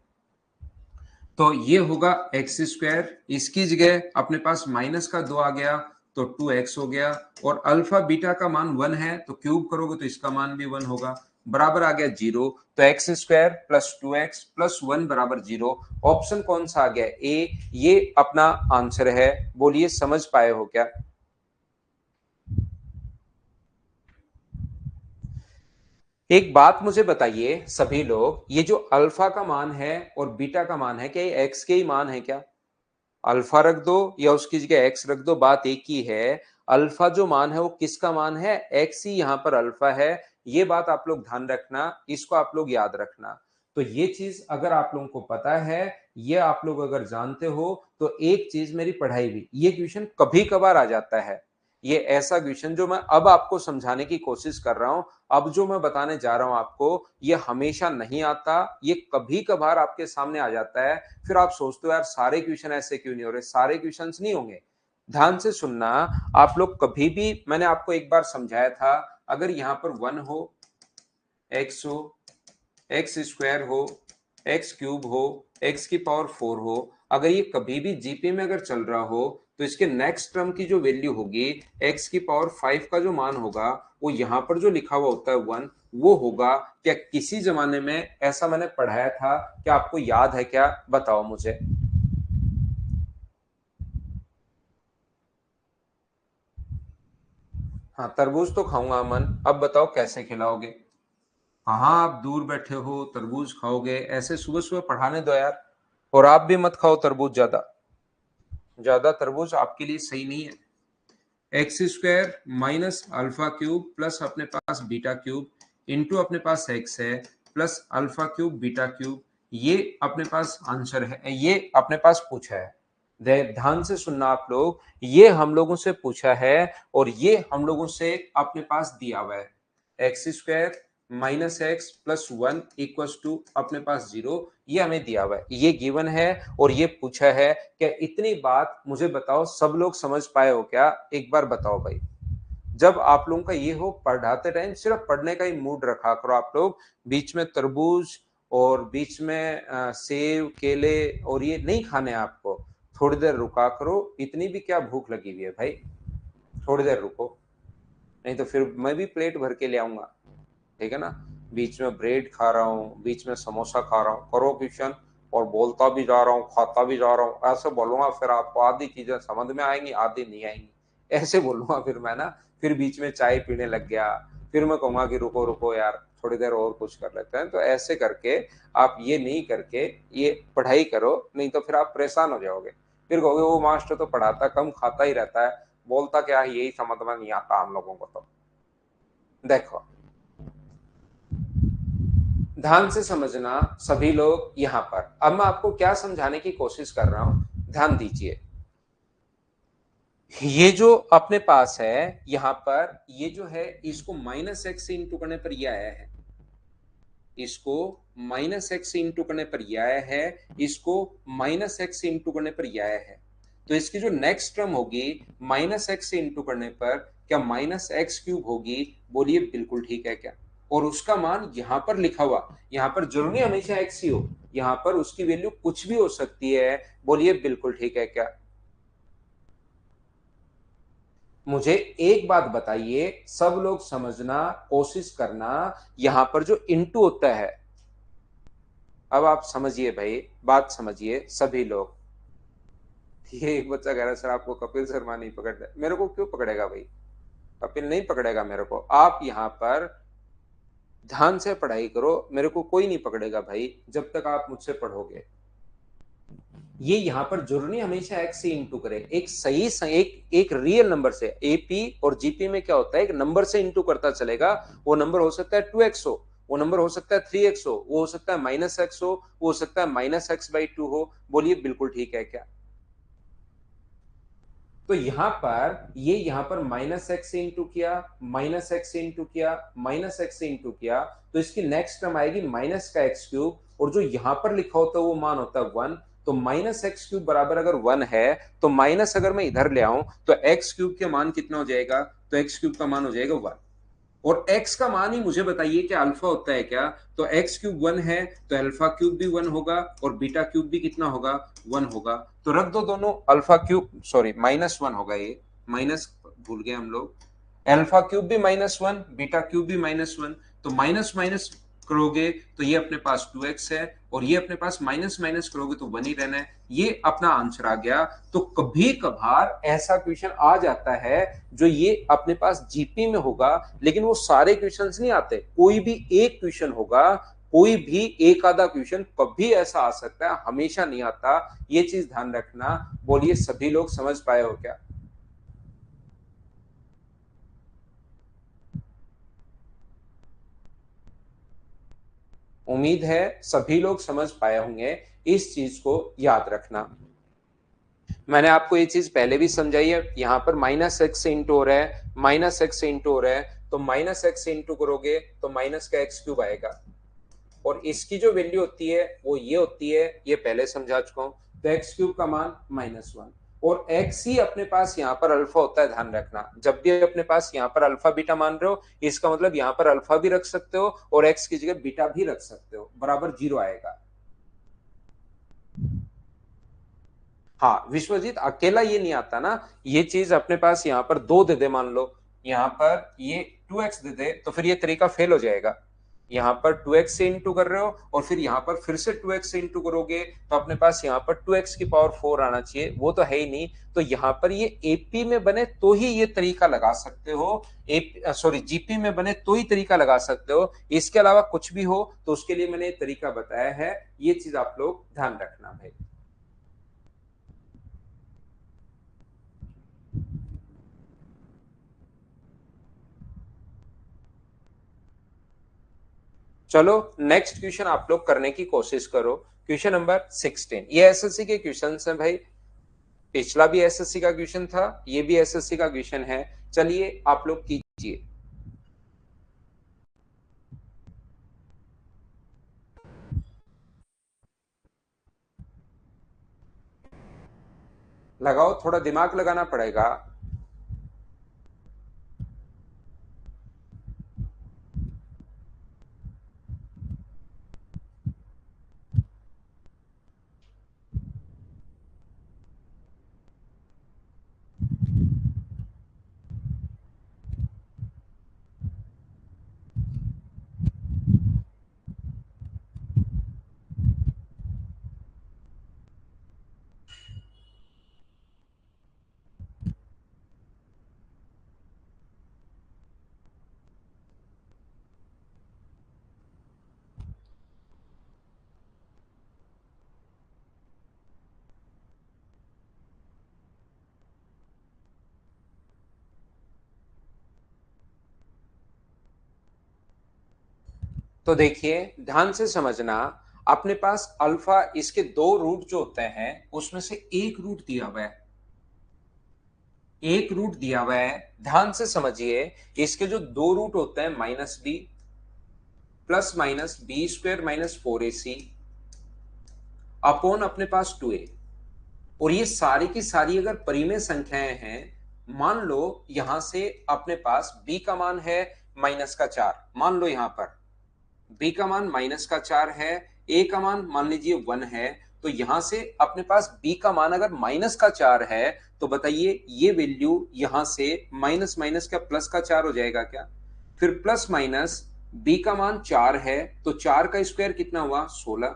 तो ये होगा एक्स स्क्वायर, इसकी जगह अपने पास माइनस का 2 आ गया तो 2x हो गया, और अल्फा बीटा का मान 1 है तो क्यूब करोगे तो इसका मान भी 1 होगा, बराबर आ गया 0। तो X square plus 2x plus 1 बराबर 0। ऑप्शन कौन सा आ गया, ए, ये अपना आंसर है। बोलिए समझ पाए हो क्या? एक बात मुझे बताइए सभी लोग, ये जो अल्फा का मान है और बीटा का मान है, क्या ये एक्स के ही मान है क्या? अल्फा रख दो या उसकी जगह एक्स रख दो, बात एक ही है। अल्फा जो मान है वो किसका मान है, एक्स ही यहां पर अल्फा है। ये बात आप लोग ध्यान रखना, इसको आप लोग याद रखना। तो ये चीज अगर आप लोगों को पता है, ये आप लोग अगर जानते हो, तो एक चीज मेरी पढ़ाई भी, ये क्वेश्चन कभी कभार आ जाता है। ये ऐसा क्वेश्चन जो मैं अब आपको समझाने की कोशिश कर रहा हूं, अब जो मैं बताने जा रहा हूं आपको, ये हमेशा नहीं आता, ये कभी कभार आपके सामने आ जाता है। फिर आप सोचते हो यार सारे क्वेश्चन ऐसे क्यों नहीं हो रहे, सारे क्वेश्चंस नहीं होंगे। ध्यान से सुनना, आप लोग कभी भी, मैंने आपको एक बार समझाया था, अगर यहां पर 1 हो, x हो, एक्स स्क्वायर हो, एक्स क्यूब हो, एक्स की पावर 4 हो, अगर ये कभी भी जीपी में अगर चल रहा हो, तो इसके नेक्स्ट टर्म की जो वैल्यू होगी, एक्स की पावर 5 का जो मान होगा, वो यहां पर जो लिखा हुआ होता है 1, वो होगा। क्या किसी जमाने में ऐसा मैंने पढ़ाया था, क्या आपको याद है क्या, बताओ मुझे। हाँ, तरबूज तो खाऊंगा अमन, अब बताओ कैसे खिलाओगे। हाँ, आप दूर बैठे हो, तरबूज खाओगे, ऐसे सुबह सुबह पढ़ाने दो यार। और आप भी मत खाओ तरबूज, ज्यादा ज्यादा तरबूज आपके लिए सही नहीं है। X square minus alpha cube plus अपने पास बीटा क्यूब इंटू अपने पास एक्स है, plus alpha cube beta cube, ये अपने पास आंसर है, ये अपने पास पूछा है। ध्यान से सुनना आप लोग, ये हम लोगों से पूछा है और ये हम लोगों से अपने पास दिया हुआ है। X square minus X plus 1 equal to अपने पास 0, ये हमें दिया हुआ है, ये गिवन है और ये पूछा है। क्या इतनी बात मुझे बताओ, सब लोग समझ पाए हो क्या, एक बार बताओ भाई। जब आप लोगों का ये हो, पढ़ाते टाइम सिर्फ पढ़ने का ही मूड रखा करो आप लोग, बीच में तरबूज और बीच में सेब केले और ये नहीं खाने आपको। थोड़ी देर रुका करो, इतनी भी क्या भूख लगी हुई है भाई, थोड़ी देर रुको, नहीं तो फिर मैं भी प्लेट भर के ले आऊंगा, ठीक है ना। बीच में ब्रेड खा रहा हूँ, बीच में समोसा खा रहा हूँ, करो क्वेश्चन, और बोलता भी जा रहा हूँ, खाता भी जा रहा हूँ, ऐसे बोलूंगा फिर आपको आधी चीजें समझ में आएंगी, आधी नहीं आएंगी, ऐसे बोलूंगा फिर मैं ना। फिर बीच में चाय पीने लग गया, फिर मैं कहूंगा कि रुको रुको यार, थोड़ी देर और कुछ कर लेते हैं। तो ऐसे करके आप ये नहीं करके ये पढ़ाई करो, नहीं तो फिर आप परेशान हो जाओगे। फिर कहोगे वो मास्टर तो पढ़ाता कम, खाता ही रहता है, बोलता क्या है, यही समझ में नहीं आता हम लोगों को। तो देखो, ध्यान से समझना सभी लोग यहां पर, अब मैं आपको क्या समझाने की कोशिश कर रहा हूं, ध्यान दीजिए। ये जो अपने पास है यहां पर, ये जो है इसको माइनस एक्स से इंटू करने पर ये आया है, इसको माइनस एक्स से इंटू करने पर ये आया है, इसको माइनस एक्स से इंटू करने पर ये आया है। तो इसकी जो नेक्स्ट टर्म होगी, माइनस एक्स से इंटू करने पर क्या माइनस एक्स क्यूब होगी, बोलिए बिल्कुल ठीक है क्या। और उसका मान यहां पर लिखा हुआ, यहां पर जरूरी हमेशा एक्स ही हो, यहां पर उसकी वैल्यू कुछ भी हो सकती है, बोलिए बिल्कुल ठीक है क्या। मुझे एक बात बताइए, सब लोग समझना कोशिश करना, यहां पर जो इंटू होता है, अब आप समझिए भाई, बात समझिए सभी लोग। ये एक बच्चा कह रहा है सर आपको कपिल शर्मा नहीं पकड़ता, मेरे को क्यों पकड़ेगा भाई, कपिल नहीं पकड़ेगा मेरे को। आप यहाँ पर ध्यान से पढ़ाई करो, मेरे को कोई नहीं पकड़ेगा भाई जब तक आप मुझसे पढ़ोगे। ये यहाँ पर जरूरी हमेशा एक्स से इंटू करे, एक सही एक रियल नंबर से। एपी और जीपी में क्या होता है, एक नंबर से इंटू करता चलेगा, वो नंबर हो सकता है 2x हो, वो नंबर हो सकता है 3x हो, वो हो सकता है माइनस एक्स हो, वो हो सकता है माइनस एक्स बाई 2 हो, बोलिए बिल्कुल ठीक है क्या। तो यहां पर ये यहां पर माइनस एक्स से इंटू किया, माइनस एक्स से इंटू किया, माइनस एक्स से इंटू किया, तो इसकी नेक्स्ट टर्म आएगी माइनस का एक्स क्यूब, और जो यहां पर लिखा होता है वो मान होता है 1। तो माइनस एक्स क्यूब बराबर अगर 1 है तो माइनस अगर मैं इधर ले आऊं तो एक्स क्यूब के मान कितना हो जाएगा, तो एक्स क्यूब का मान हो जाएगा 1। और x का मान ही मुझे बताइए कि अल्फा होता है क्या, तो x क्यूब 1 है तो अल्फा क्यूब भी 1 होगा और बीटा क्यूब भी कितना होगा, 1 होगा। तो रख दो दोनों, अल्फा क्यूब सॉरी -1 होगा, ये माइनस भूल गए हम लोग, अल्फा क्यूब भी -1 बीटा क्यूब भी -1, तो माइनस माइनस करोगे तो ये अपने पास 2x है और ये अपने पास माइनस माइनस करोगे तो 1 ही रहना है। ये अपना आंसर आ गया। तो कभी कभार ऐसा क्वेश्चन आ जाता है जो ये अपने पास जीपी में होगा, लेकिन वो सारे क्वेश्चंस नहीं आते, कोई भी एक क्वेश्चन होगा, कोई भी एक आधा क्वेश्चन कभी ऐसा आ सकता है, हमेशा नहीं आता। ये चीज ध्यान रखना। बोलिए सभी लोग समझ पाए हो क्या? उम्मीद है सभी लोग समझ पाए होंगे। इस चीज को याद रखना। मैंने आपको ये चीज पहले भी समझाई है, यहां पर माइनस एक्स से इंटू हो रहा है, माइनस एक्स से इंटू हो रहा है, तो माइनस एक्स से इंटू करोगे तो माइनस का एक्स क्यूब आएगा और इसकी जो वैल्यू होती है वो ये होती है, ये पहले समझा चुका हूं। तो एक्स क्यूब का मान -1 और एक्स ही अपने पास यहाँ पर अल्फा होता है। ध्यान रखना, जब भी अपने पास यहाँ पर अल्फा बीटा मान रहे हो, इसका मतलब यहाँ पर अल्फा भी रख सकते हो और एक्स की जगह बीटा भी रख सकते हो, बराबर 0 आएगा। हाँ विश्वजीत, अकेला ये नहीं आता ना, ये चीज अपने पास यहाँ पर दो दे दे, मान लो यहाँ पर ये 2x दे दे तो फिर ये तरीका फेल हो जाएगा। यहाँ पर 2x से इंटू कर रहे हो और फिर यहाँ पर फिर से 2x से इंटू करोगे तो अपने पास यहाँ पर 2x की पावर 4 आना चाहिए, वो तो है ही नहीं। तो यहाँ पर ये एपी में बने तो ही ये तरीका लगा सकते हो, सॉरी जीपी में बने तो ही तरीका लगा सकते हो, इसके अलावा कुछ भी हो तो उसके लिए मैंने तरीका बताया है। ये चीज आप लोग ध्यान रखना भाई। चलो नेक्स्ट क्वेश्चन आप लोग करने की कोशिश करो। क्वेश्चन नंबर 16, ये एसएससी के क्वेश्चन हैं भाई, पिछला भी एसएससी का क्वेश्चन था, ये भी एसएससी का क्वेश्चन है। चलिए आप लोग कीजिए। लगाओ, थोड़ा दिमाग लगाना पड़ेगा। तो देखिए ध्यान से समझना, अपने पास अल्फा, इसके दो रूट जो होते हैं उसमें से एक रूट दिया हुआ है, एक रूट दिया हुआ है, ध्यान से समझिए। इसके जो दो रूट होते हैं -b plus minus B square -4ac upon अपने पास 2a, और ये सारी की सारी अगर परिमेय संख्याएं हैं, मान लो यहां से अपने पास b का मान है -4, मान लो यहां पर b का मान -4 है, a का मान मान लीजिए 1 है, तो यहां से अपने पास b का मान अगर -4 है तो बताइए ये वैल्यू यहां से माइनस माइनस का प्लस का 4 हो जाएगा क्या? फिर प्लस माइनस b का मान 4 है तो 4 का स्क्वायर कितना हुआ, 16,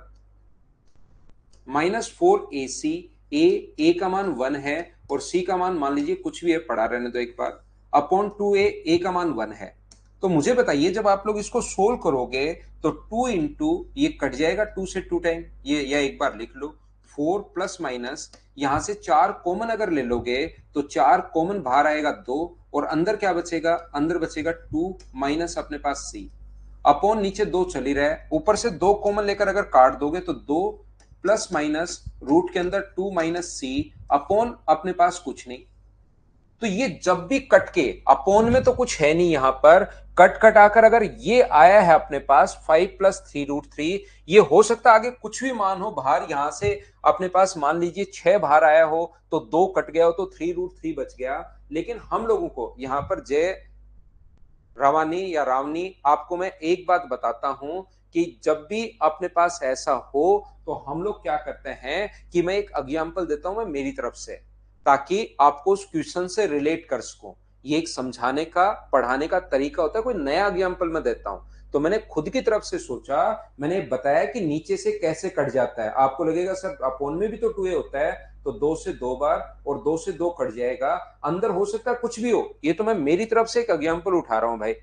-4ac, ए का मान 1 है और c का मान मान लीजिए कुछ भी है, पढ़ा रहने दो एक बार, अपॉन 2a, ए का मान 1 है। तो मुझे बताइए जब आप लोग इसको सोल्व करोगे तो 2 इंटू ये कट जाएगा 2 से 2 टाइम, ये या एक बार लिख लो 4 प्लस माइनस यहां से 4 कॉमन अगर ले लोगे तो 4 कॉमन बाहर आएगा 2 और अंदर क्या बचेगा, अंदर बचेगा 2 माइनस अपने पास c, अपॉन नीचे 2 चल ही रहा है, ऊपर से 2 कॉमन लेकर अगर काट दोगे तो 2 प्लस माइनस रूट के अंदर 2 माइनस सी अपॉन अपने पास कुछ नहीं। तो ये जब भी कट के, अपोन में तो कुछ है नहीं, यहां पर कट कट आकर अगर ये आया है अपने पास 5 प्लस 3√3, ये हो सकता है आगे कुछ भी मान हो बाहर, यहां से अपने पास मान लीजिए 6 बाहर आया हो तो 2 कट गया हो तो 3√3 बच गया। लेकिन हम लोगों को यहां पर जय रवानी या रावनी, आपको मैं एक बात बताता हूं कि जब भी अपने पास ऐसा हो तो हम लोग क्या करते हैं कि मैं एक एग्जांपल देता हूं मैं मेरी तरफ से, ताकि आपको उस क्वेश्चन से रिलेट कर सकूं। ये एक समझाने का पढ़ाने का तरीका होता है, कोई नया एग्जांपल मैं देता हूं। तो मैंने खुद की तरफ से सोचा, मैंने बताया कि नीचे से कैसे कट जाता है। आपको लगेगा सर अपोन में भी तो 2a होता है, तो 2 से 2 बार और 2 से 2 कट जाएगा, अंदर हो सकता है कुछ भी हो। ये तो मैं मेरी तरफ से एक एग्जांपल उठा रहा हूं भाई।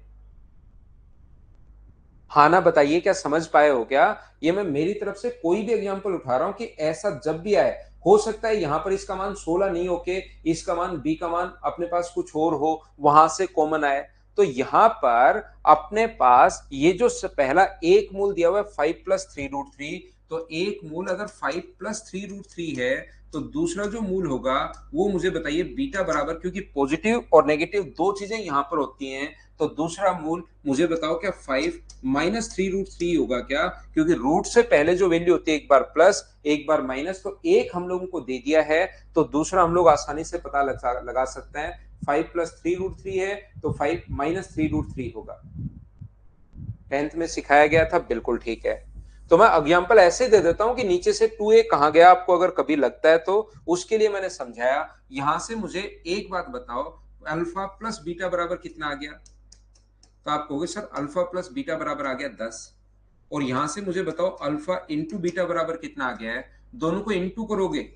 हाँ ना बताइए, क्या समझ पाए हो क्या? ये मैं मेरी तरफ से कोई भी एग्जांपल उठा रहा हूं कि ऐसा जब भी आए, हो सकता है यहां पर इसका मान 16 नहीं होके इसका मान बी का मान अपने पास कुछ और हो, वहां से कॉमन आए। तो यहां पर अपने पास ये जो पहला एक मूल दिया हुआ है 5 प्लस 3√3, तो एक मूल अगर 5 प्लस 3√3 है तो दूसरा जो मूल होगा वो मुझे बताइए बीटा बराबर, क्योंकि पॉजिटिव और नेगेटिव दो चीजें यहां पर होती हैं, तो दूसरा मूल मुझे बताओ क्या 5 माइनस 3√3 होगा क्या? क्योंकि रूट से पहले जो वैल्यू होती है एक बार प्लस एक बार माइनस, तो एक हम लोगों को दे दिया है तो दूसरा हम लोग आसानी से पता लगा सकते हैं। 5 प्लस 3√3 है तो 5 माइनस 3√3 होगा। 10th में सिखाया गया था, बिल्कुल ठीक है। तो मैं एग्जांपल ऐसे दे देता हूं कि नीचे से 2a कहां गया आपको अगर कभी लगता है तो उसके लिए मैंने समझाया। यहां से मुझे एक बात बताओ, अल्फा प्लस बीटा बराबर कितना आ गया? तो आप कहोगे सर अल्फा प्लस बीटा बराबर आ गया 10, और यहां से मुझे बताओ अल्फा इंटू बीटा बराबर कितना आ गया है? दोनों को इंटू करोगे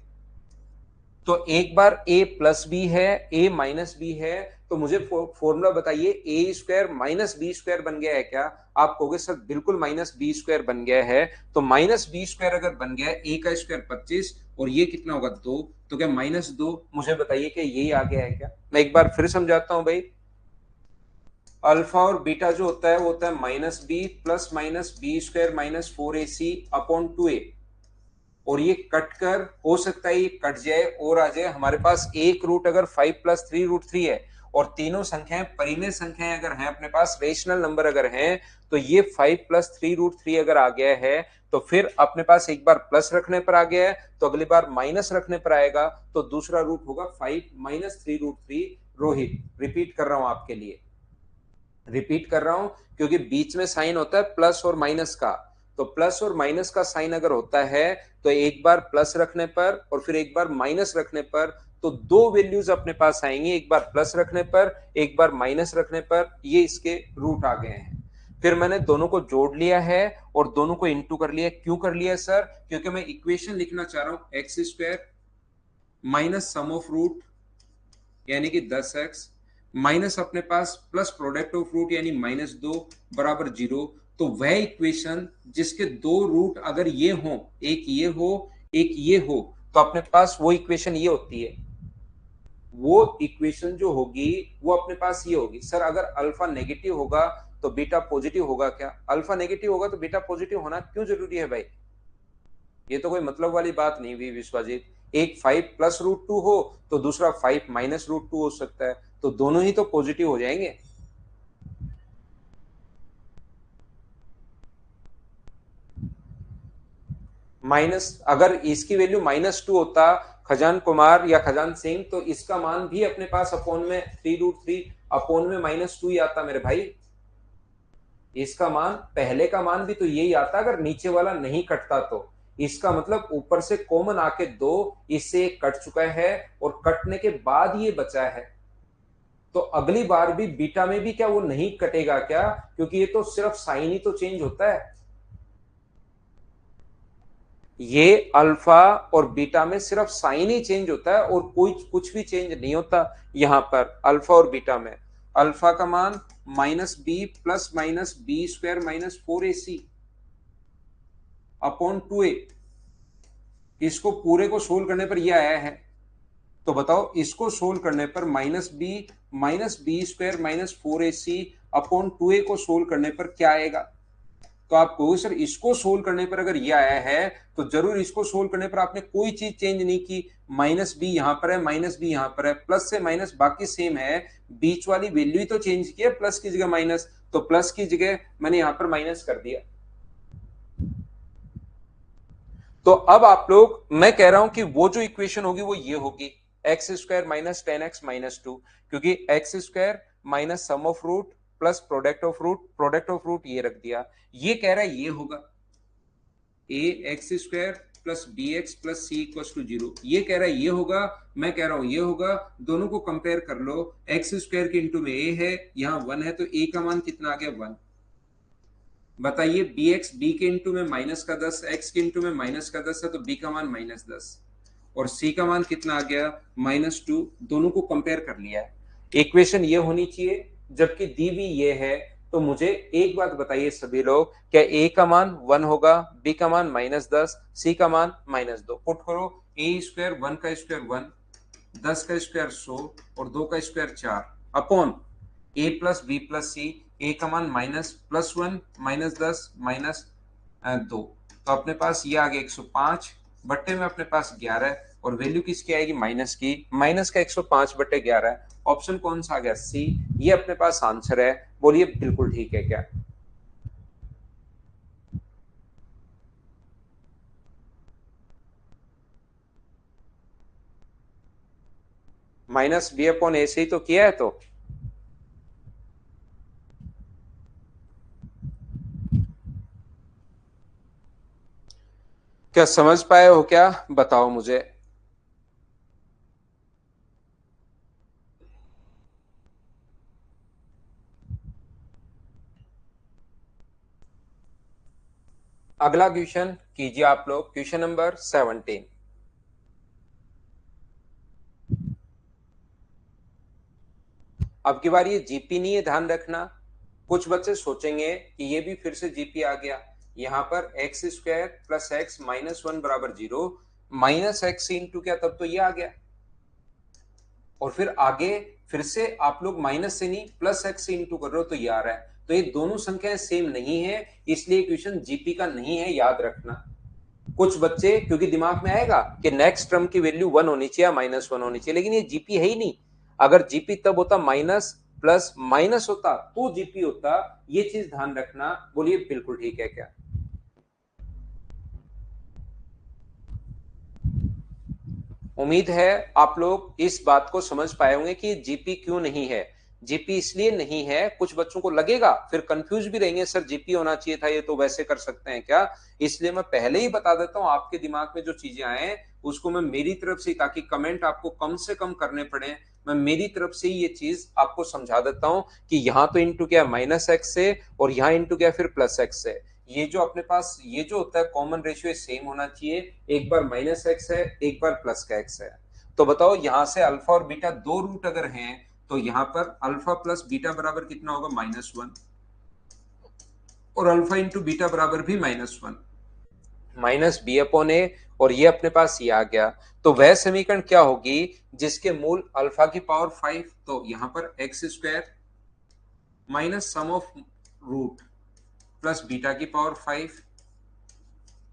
तो एक बार a प्लस बी है a माइनस बी है, तो मुझे फॉर्मूला बताइए, ए स्क्वायर माइनस बी स्क्वायर बन गया है क्या? आप कहोगे सर बिल्कुल माइनस बी स्क्वायर बन गया है। तो माइनस बी स्क्वायर अगर बन गया है, a का स्क्वायर 25 और ये कितना होगा 2, तो क्या -2? मुझे बताइए कि यही आ गया है क्या? मैं एक बार फिर समझाता हूं भाई। अल्फा और बीटा जो होता है वो होता है minus b plus minus B square minus 4ac upon 2a, और ये कट कर हो सकता है ये कट जाए और आ जाए हमारे पास एक रूट, अगर 5 प्लस 3√3 है और तीनों संख्याएं परिमेय संख्याएं अगर हैं अपने पास, रेशनल नंबर अगर हैं, तो ये 5 प्लस 3√3 अगर आ गया है तो फिर अपने पास एक बार प्लस रखने पर आ गया है तो अगली बार माइनस रखने पर आएगा, तो दूसरा रूट होगा 5 माइनस 3√3। रोहित रिपीट कर रहा हूं आपके लिए, रिपीट कर रहा हूं क्योंकि बीच में साइन होता है प्लस और माइनस का, तो प्लस और माइनस का साइन अगर होता है तो एक बार प्लस रखने पर और फिर एक बार माइनस रखने पर तो दो वैल्यूज अपने पास आएंगी, एक बार प्लस रखने पर एक बार माइनस रखने पर, ये इसके रूट आ गए हैं। फिर मैंने दोनों को जोड़ लिया है और दोनों को इंटू कर लिया। क्यों कर लिया सर? क्योंकि मैं इक्वेशन लिखना चाह रहा हूं x square minus sum of root यानी कि 10x माइनस अपने पास प्लस प्रोडक्ट ऑफ रूट यानी -2 बराबर 0। तो वह इक्वेशन जिसके दो रूट अगर ये हो, एक ये हो एक ये हो, तो अपने पास वो इक्वेशन ये होती है। वो इक्वेशन जो होगी वो अपने पास ये होगी। सर अगर अल्फा नेगेटिव होगा तो बीटा पॉजिटिव होगा क्या? अल्फा नेगेटिव होगा तो बीटा पॉजिटिव होना क्यों जरूरी है भाई? ये तो कोई मतलब वाली बात नहीं हुई विश्वजीत। एक 5 प्लस √2 हो तो दूसरा 5 माइनस √2 हो सकता है, तो दोनों ही तो पॉजिटिव हो जाएंगे। माइनस अगर इसकी वैल्यू -2 होता खजान कुमार या खजान सिंह, तो इसका मान भी अपने पास अपोन में 3√3 अपोन में -2 ही आता मेरे भाई। इसका मान पहले का मान भी तो यही आता अगर नीचे वाला नहीं कटता तो। इसका मतलब ऊपर से कॉमन आके 2, इससे एक कट चुका है और कटने के बाद ये बचा है, तो अगली बार भी बीटा में भी क्या वो नहीं कटेगा क्या? क्योंकि ये तो सिर्फ साइन ही तो चेंज होता है। ये अल्फा और बीटा में सिर्फ साइन ही चेंज होता है और कोई कुछ भी चेंज नहीं होता यहां पर अल्फा और बीटा में। अल्फा का मान -b plus minus B square minus 4ac upon 2a, इसको पूरे को सोल्व करने पर यह आया है। तो बताओ इसको सोल्व करने पर -b square minus 4ac upon 2a को सोल्व करने पर क्या आएगा? तो आप कहोगे सर इसको सोल्व करने पर अगर ये आया है तो जरूर इसको सोल्व करने पर आपने कोई चीज चेंज नहीं की। -b यहां पर है, -b यहां पर है, प्लस से माइनस बाकी सेम है, बीच वाली वैल्यू ही तो चेंज की है, प्लस की जगह माइनस। तो प्लस की जगह मैंने यहां पर माइनस कर दिया। तो अब आप लोग, मैं कह रहा हूं कि वो जो इक्वेशन होगी वो ये होगी, x square minus 10x minus 2, क्योंकि x square minus sum of root plus product of root, product of root ये रख दिया। ये कह रहा है ये होगा a x square plus b x plus c equal to 0, ये कह रहा है ये होगा, मैं कह रहा हूं ये होगा। दोनों को कंपेयर कर लो, एक्स स्क्वायर के इंटू में ए है, यहाँ 1 है, तो ए का मान कितना आ गया 1। बताइए बी एक्स, बी के इंटू में माइनस का 10, एक्स के इंटू में माइनस का 10 है, तो बी का मान माइनस 10 और सी का मान कितना आ गया माइनस 2। दोनों को कंपेयर कर लिया है, इक्वेशन ये होनी चाहिए, जबकि दी हुई ये है। तो मुझे एक बात बताइए सभी लोग, क्या ए का मान 1 होगा, बी का मान -10, सी का मान -2? पुट करो, ए स्क्वायर 1 का स्क्वायर 1, 10 का स्क्वायर 100 और 2 का स्क्वायर 4 अपॉन ए प्लस बी प्लस सी। ए का मान +1 -10 -2, तो अपने पास ये आ गया 105 बट्टे में अपने पास 11 और वैल्यू किसकी आएगी माइनस की, माइनस का 105 बट्टे 11। ऑप्शन कौन सा आ गया सी, ये अपने पास आंसर है। बोलिए बिल्कुल ठीक है क्या? माइनस बी अपॉन ए से ही तो किया है। तो क्या समझ पाए हो क्या, बताओ मुझे। अगला क्वेश्चन कीजिए आप लोग, क्वेश्चन नंबर 17। अब की बार ये जीपी नहीं है, ध्यान रखना। कुछ बच्चे सोचेंगे कि ये भी फिर से जीपी आ गया, यहां पर x square plus x minus 1 बराबर 0, माइनस एक्स इंटू क्या, तब तो ये आ गया। और फिर आगे फिर से आप लोग माइनस से नहीं प्लस एक्स से इंटू कर रहे हो, तो ये आ रहा है। तो ये दोनों संख्याएं सेम नहीं है, इसलिए इक्वेशन जीपी का नहीं है, याद रखना। कुछ बच्चे, क्योंकि दिमाग में आएगा कि नेक्स्ट टर्म की वैल्यू 1 होनी चाहिए, -1 होनी चाहिए, लेकिन ये जीपी है ही नहीं। अगर जीपी तब होता माइनस प्लस माइनस होता तो जीपी होता, ये चीज ध्यान रखना। बोलिए बिल्कुल ठीक है क्या? उम्मीद है आप लोग इस बात को समझ पाए होंगे कि जीपी क्यों नहीं है। जीपी इसलिए नहीं है, कुछ बच्चों को लगेगा, फिर कंफ्यूज भी रहेंगे, सर जीपी होना चाहिए था, ये तो वैसे कर सकते हैं क्या? इसलिए मैं पहले ही बता देता हूं, आपके दिमाग में जो चीजें आए उसको मैं मेरी तरफ से, ताकि कमेंट आपको कम से कम करने पड़े, मैं मेरी तरफ से ही ये चीज आपको समझा देता हूं कि यहां तो इंटू क्या -x से और यहां इंटू क्या फिर +x से। ये जो अपने पास ये जो होता है कॉमन रेशियो सेम होना चाहिए, एक बार -x है, एक बार प्लस का x है। तो बताओ यहां से अल्फा और बीटा दो रूट अगर हैं, तो यहां पर अल्फा प्लस बीटा बराबर कितना होगा -1, और अल्फा इंटू बीटा बराबर भी -1, माइनस बी अपॉन ए, और ये अपने पास ये आ गया। तो वह समीकरण क्या होगी जिसके मूल अल्फा की पावर 5, तो यहां पर x square minus sum of root plus beta की पावर 5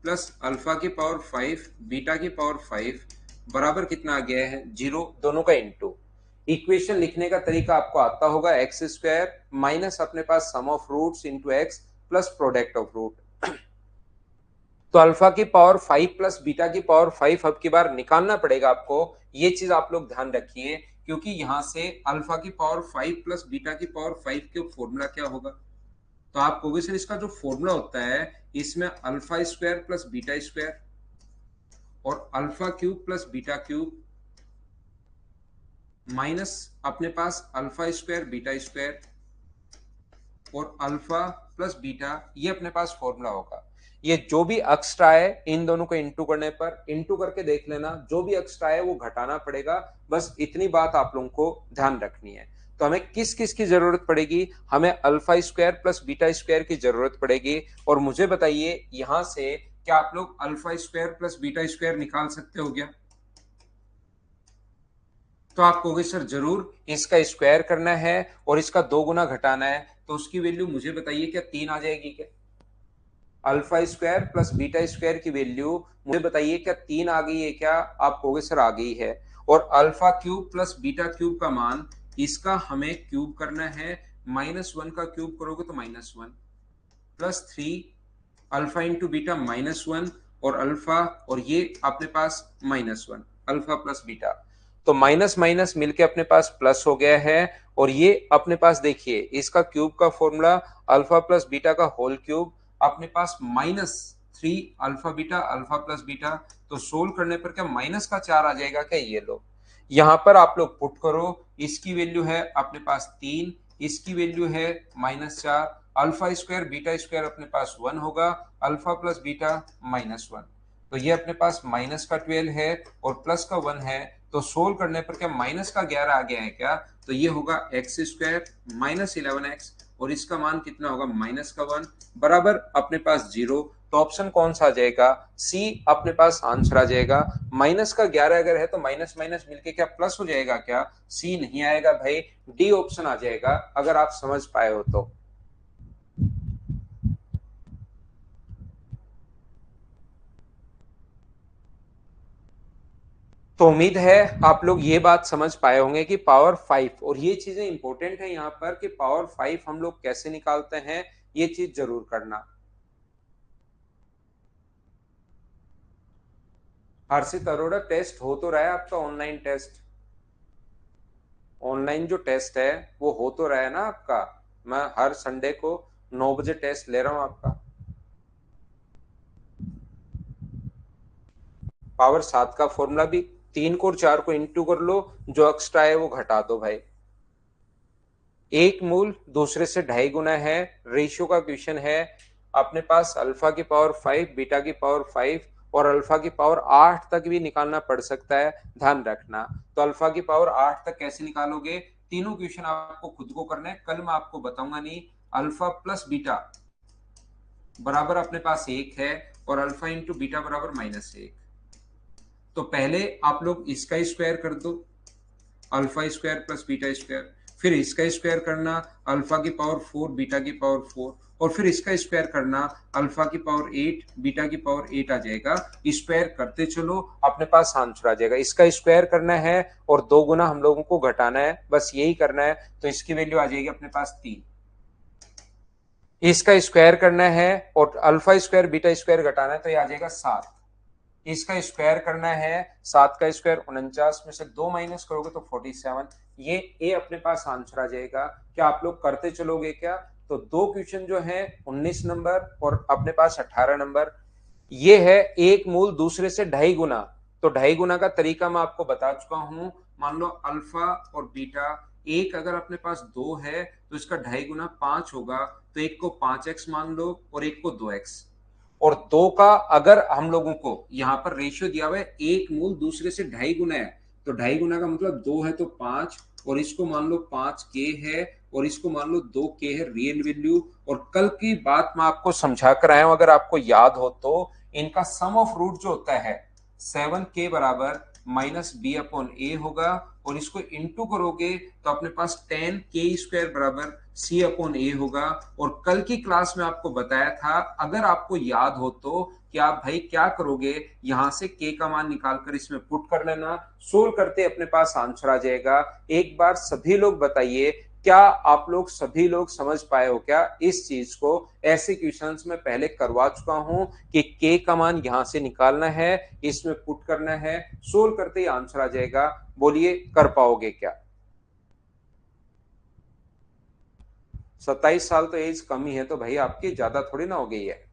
प्लस अल्फा की पावर 5 बीटा की पावर 5 बराबर कितना आ गया है 0, दोनों का इंटू। इक्वेशन लिखने का तरीका आपको आता होगा, एक्स स्क्वायर माइनस अपने पास sum of roots into x plus product of root. तो अल्फा की पावर 5 प्लस बीटा की पावर 5 अब की बार निकालना पड़ेगा आपको, ये चीज आप लोग ध्यान रखिए, क्योंकि यहां से अल्फा की पावर 5 प्लस बीटा की पावर 5 के फॉर्मूला क्या होगा। तो आप कहोगे सर इसका जो फॉर्मूला होता है, इसमें alpha square plus beta square और alpha cube plus beta cube minus अपने पास अल्फा स्क्वायर बीटा स्क्वायर और अल्फा प्लस बीटा, ये अपने पास फॉर्मूला होगा। ये जो भी एक्स्ट्रा है इन दोनों को इंटू करने पर, इंटू करके देख लेना, जो भी एक्स्ट्रा है वो घटाना पड़ेगा। बस इतनी बात आप लोगों को ध्यान रखनी है। तो हमें किस किस की जरूरत पड़ेगी, हमें alpha square plus beta square की जरूरत पड़ेगी। और मुझे बताइए यहां से क्या आप लोग alpha square plus beta square निकाल सकते हो क्या? तो आप कहोगे सर जरूर, इसका स्क्वायर करना है और इसका 2 गुना घटाना है, तो उसकी वैल्यू मुझे बताइए क्या 3 आ जाएगी क्या? Alpha square plus beta square की वैल्यू मुझे बताइए क्या 3 आ गई है क्या? आप कहोगे सर आ गई है। और alpha cube plus beta cube का मान, इसका हमें क्यूब करना है, -1 का क्यूब करोगे तो -1 प्लस 3 अल्फा इंटू बीटा -1 और अल्फा, और ये अपने पास -1 अल्फा प्लस बीटा, तो माइनस माइनस मिलके अपने पास प्लस हो गया है। और ये अपने पास देखिए इसका क्यूब का फॉर्मूला अल्फा प्लस बीटा का होल क्यूब, अपने पास -3 अल्फा प्लस बीटा, तो सोल्व करने पर क्या -4 आ जाएगा क्या, ये लो यहां पर आप लोग पुट करो। इसकी वैल्यू है अपने पास 3, इसकी वैल्यू है -4, अल्फा स्क्वायर बीटा स्क्वायर अपने पास 1 होगा, अल्फा प्लस बीटा -1, तो ये अपने पास माइनस का 12 है और प्लस का 1 है, तो सोल्व करने पर क्या माइनस का 11 आ गया है क्या, तो ये होगा एक्स स्क्वायर -11x, और इसका मान कितना होगा -1 बराबर अपने पास 0। तो ऑप्शन कौन सा आ जाएगा, सी अपने पास आंसर आ जाएगा। माइनस का 11 अगर है तो माइनस माइनस मिलके क्या प्लस हो जाएगा क्या, सी नहीं आएगा भाई, डी ऑप्शन आ जाएगा, अगर आप समझ पाए हो तो। तो उम्मीद है आप लोग ये बात समझ पाए होंगे कि पावर 5, और ये चीजें इंपॉर्टेंट है यहाँ पर कि पावर 5 हम लोग कैसे निकालते हैं, ये चीज जरूर करना। हर्षित अरोड़ा, टेस्ट हो तो रहा है आपका, ऑनलाइन टेस्ट, ऑनलाइन जो टेस्ट है वो हो तो रहा है ना आपका। मैं हर संडे को 9 बजे टेस्ट ले रहा हूं आपका। पावर 7 का फॉर्मूला भी 3 को और 4 को इंटू कर लो, जो एक्स्ट्रा है वो घटा दो भाई। एक मूल दूसरे से 2.5 गुना है, रेशियो का क्वेश्चन है, अपने पास अल्फा की पावर 5 बीटा की पावर 5 और अल्फा की पावर 8 तक भी निकालना पड़ सकता है, ध्यान रखना। तो अल्फा की पावर 8 तक कैसे निकालोगे, तीनों क्वेश्चन आपको खुद को करना है, कल मैं आपको बताऊंगा नहीं। अल्फा प्लस बीटा बराबर अपने पास 1 है और अल्फा इंटू बीटा बराबर -1, तो पहले आप लोग इसका स्क्वायर कर दो, alpha square plus beta square, फिर इसका स्क्वायर करना अल्फा की पावर 4 बीटा की पावर 4, और फिर इसका स्क्वायर करना अल्फा की पावर 8 बीटा की पावर 8 आ जाएगा। स्क्वायर करते चलो अपने पास आंसर आ जाएगा। इसका स्क्वायर करना है और 2 गुना हम लोगों को घटाना है, बस यही करना है, तो इसकी वैल्यू आ जाएगी अपने पास 3। इसका स्क्वायर करना है और अल्फा स्क्वायर बीटा स्क्वायर घटाना है, तो ये आ जाएगा 7। इसका स्क्वायर करना है, 7 का स्क्वायर 49 में से 2 माइनस करोगे तो 47, ये ए अपने पास आंसर आ जाएगा। क्या आप लोग करते चलोगे क्या, तो दो क्वेश्चन जो है 19 नंबर और अपने पास 18 नंबर, ये है एक मूल दूसरे से 2.5 गुना, तो 2.5 गुना का तरीका मैं आपको बता चुका हूं। मान लो अल्फा और बीटा, एक अगर अपने पास 2 है तो इसका 2.5 गुना 5 होगा, तो एक को 5x मान लो और एक को 2x, और 2 का अगर हम लोगों को यहाँ पर रेशियो दिया हुआ है एक मूल दूसरे से 2.5 गुना है, तो 2.5 गुना का मतलब 2 है तो 5, और इसको मान लो 5k है और इसको मान लो 2k है रियल वैल्यू। और कल की बात मैं आपको समझा कर आया हूं, अगर आपको याद हो तो, इनका सम ऑफ रूट जो होता है 7k बराबर -b/a होगा, और इसको इंटू करोगे तो अपने पास 10k² बराबर c/a होगा। और कल की क्लास में आपको बताया था, अगर आपको याद हो तो, कि आप भाई क्या करोगे, यहां से k का मान निकालकर इसमें पुट कर लेना, सोल्व करते अपने पास आंसर आ जाएगा। एक बार सभी लोग बताइए, क्या आप लोग सभी लोग समझ पाए हो क्या इस चीज को, ऐसे क्वेश्चंस में पहले करवा चुका हूं कि k का मान यहां से निकालना है, इसमें पुट करना है, सोल्व करते ही आंसर आ जाएगा। बोलिए कर पाओगे क्या। 27 साल तो एज कम ही है, तो भाई आपकी ज्यादा थोड़ी ना हो गई है।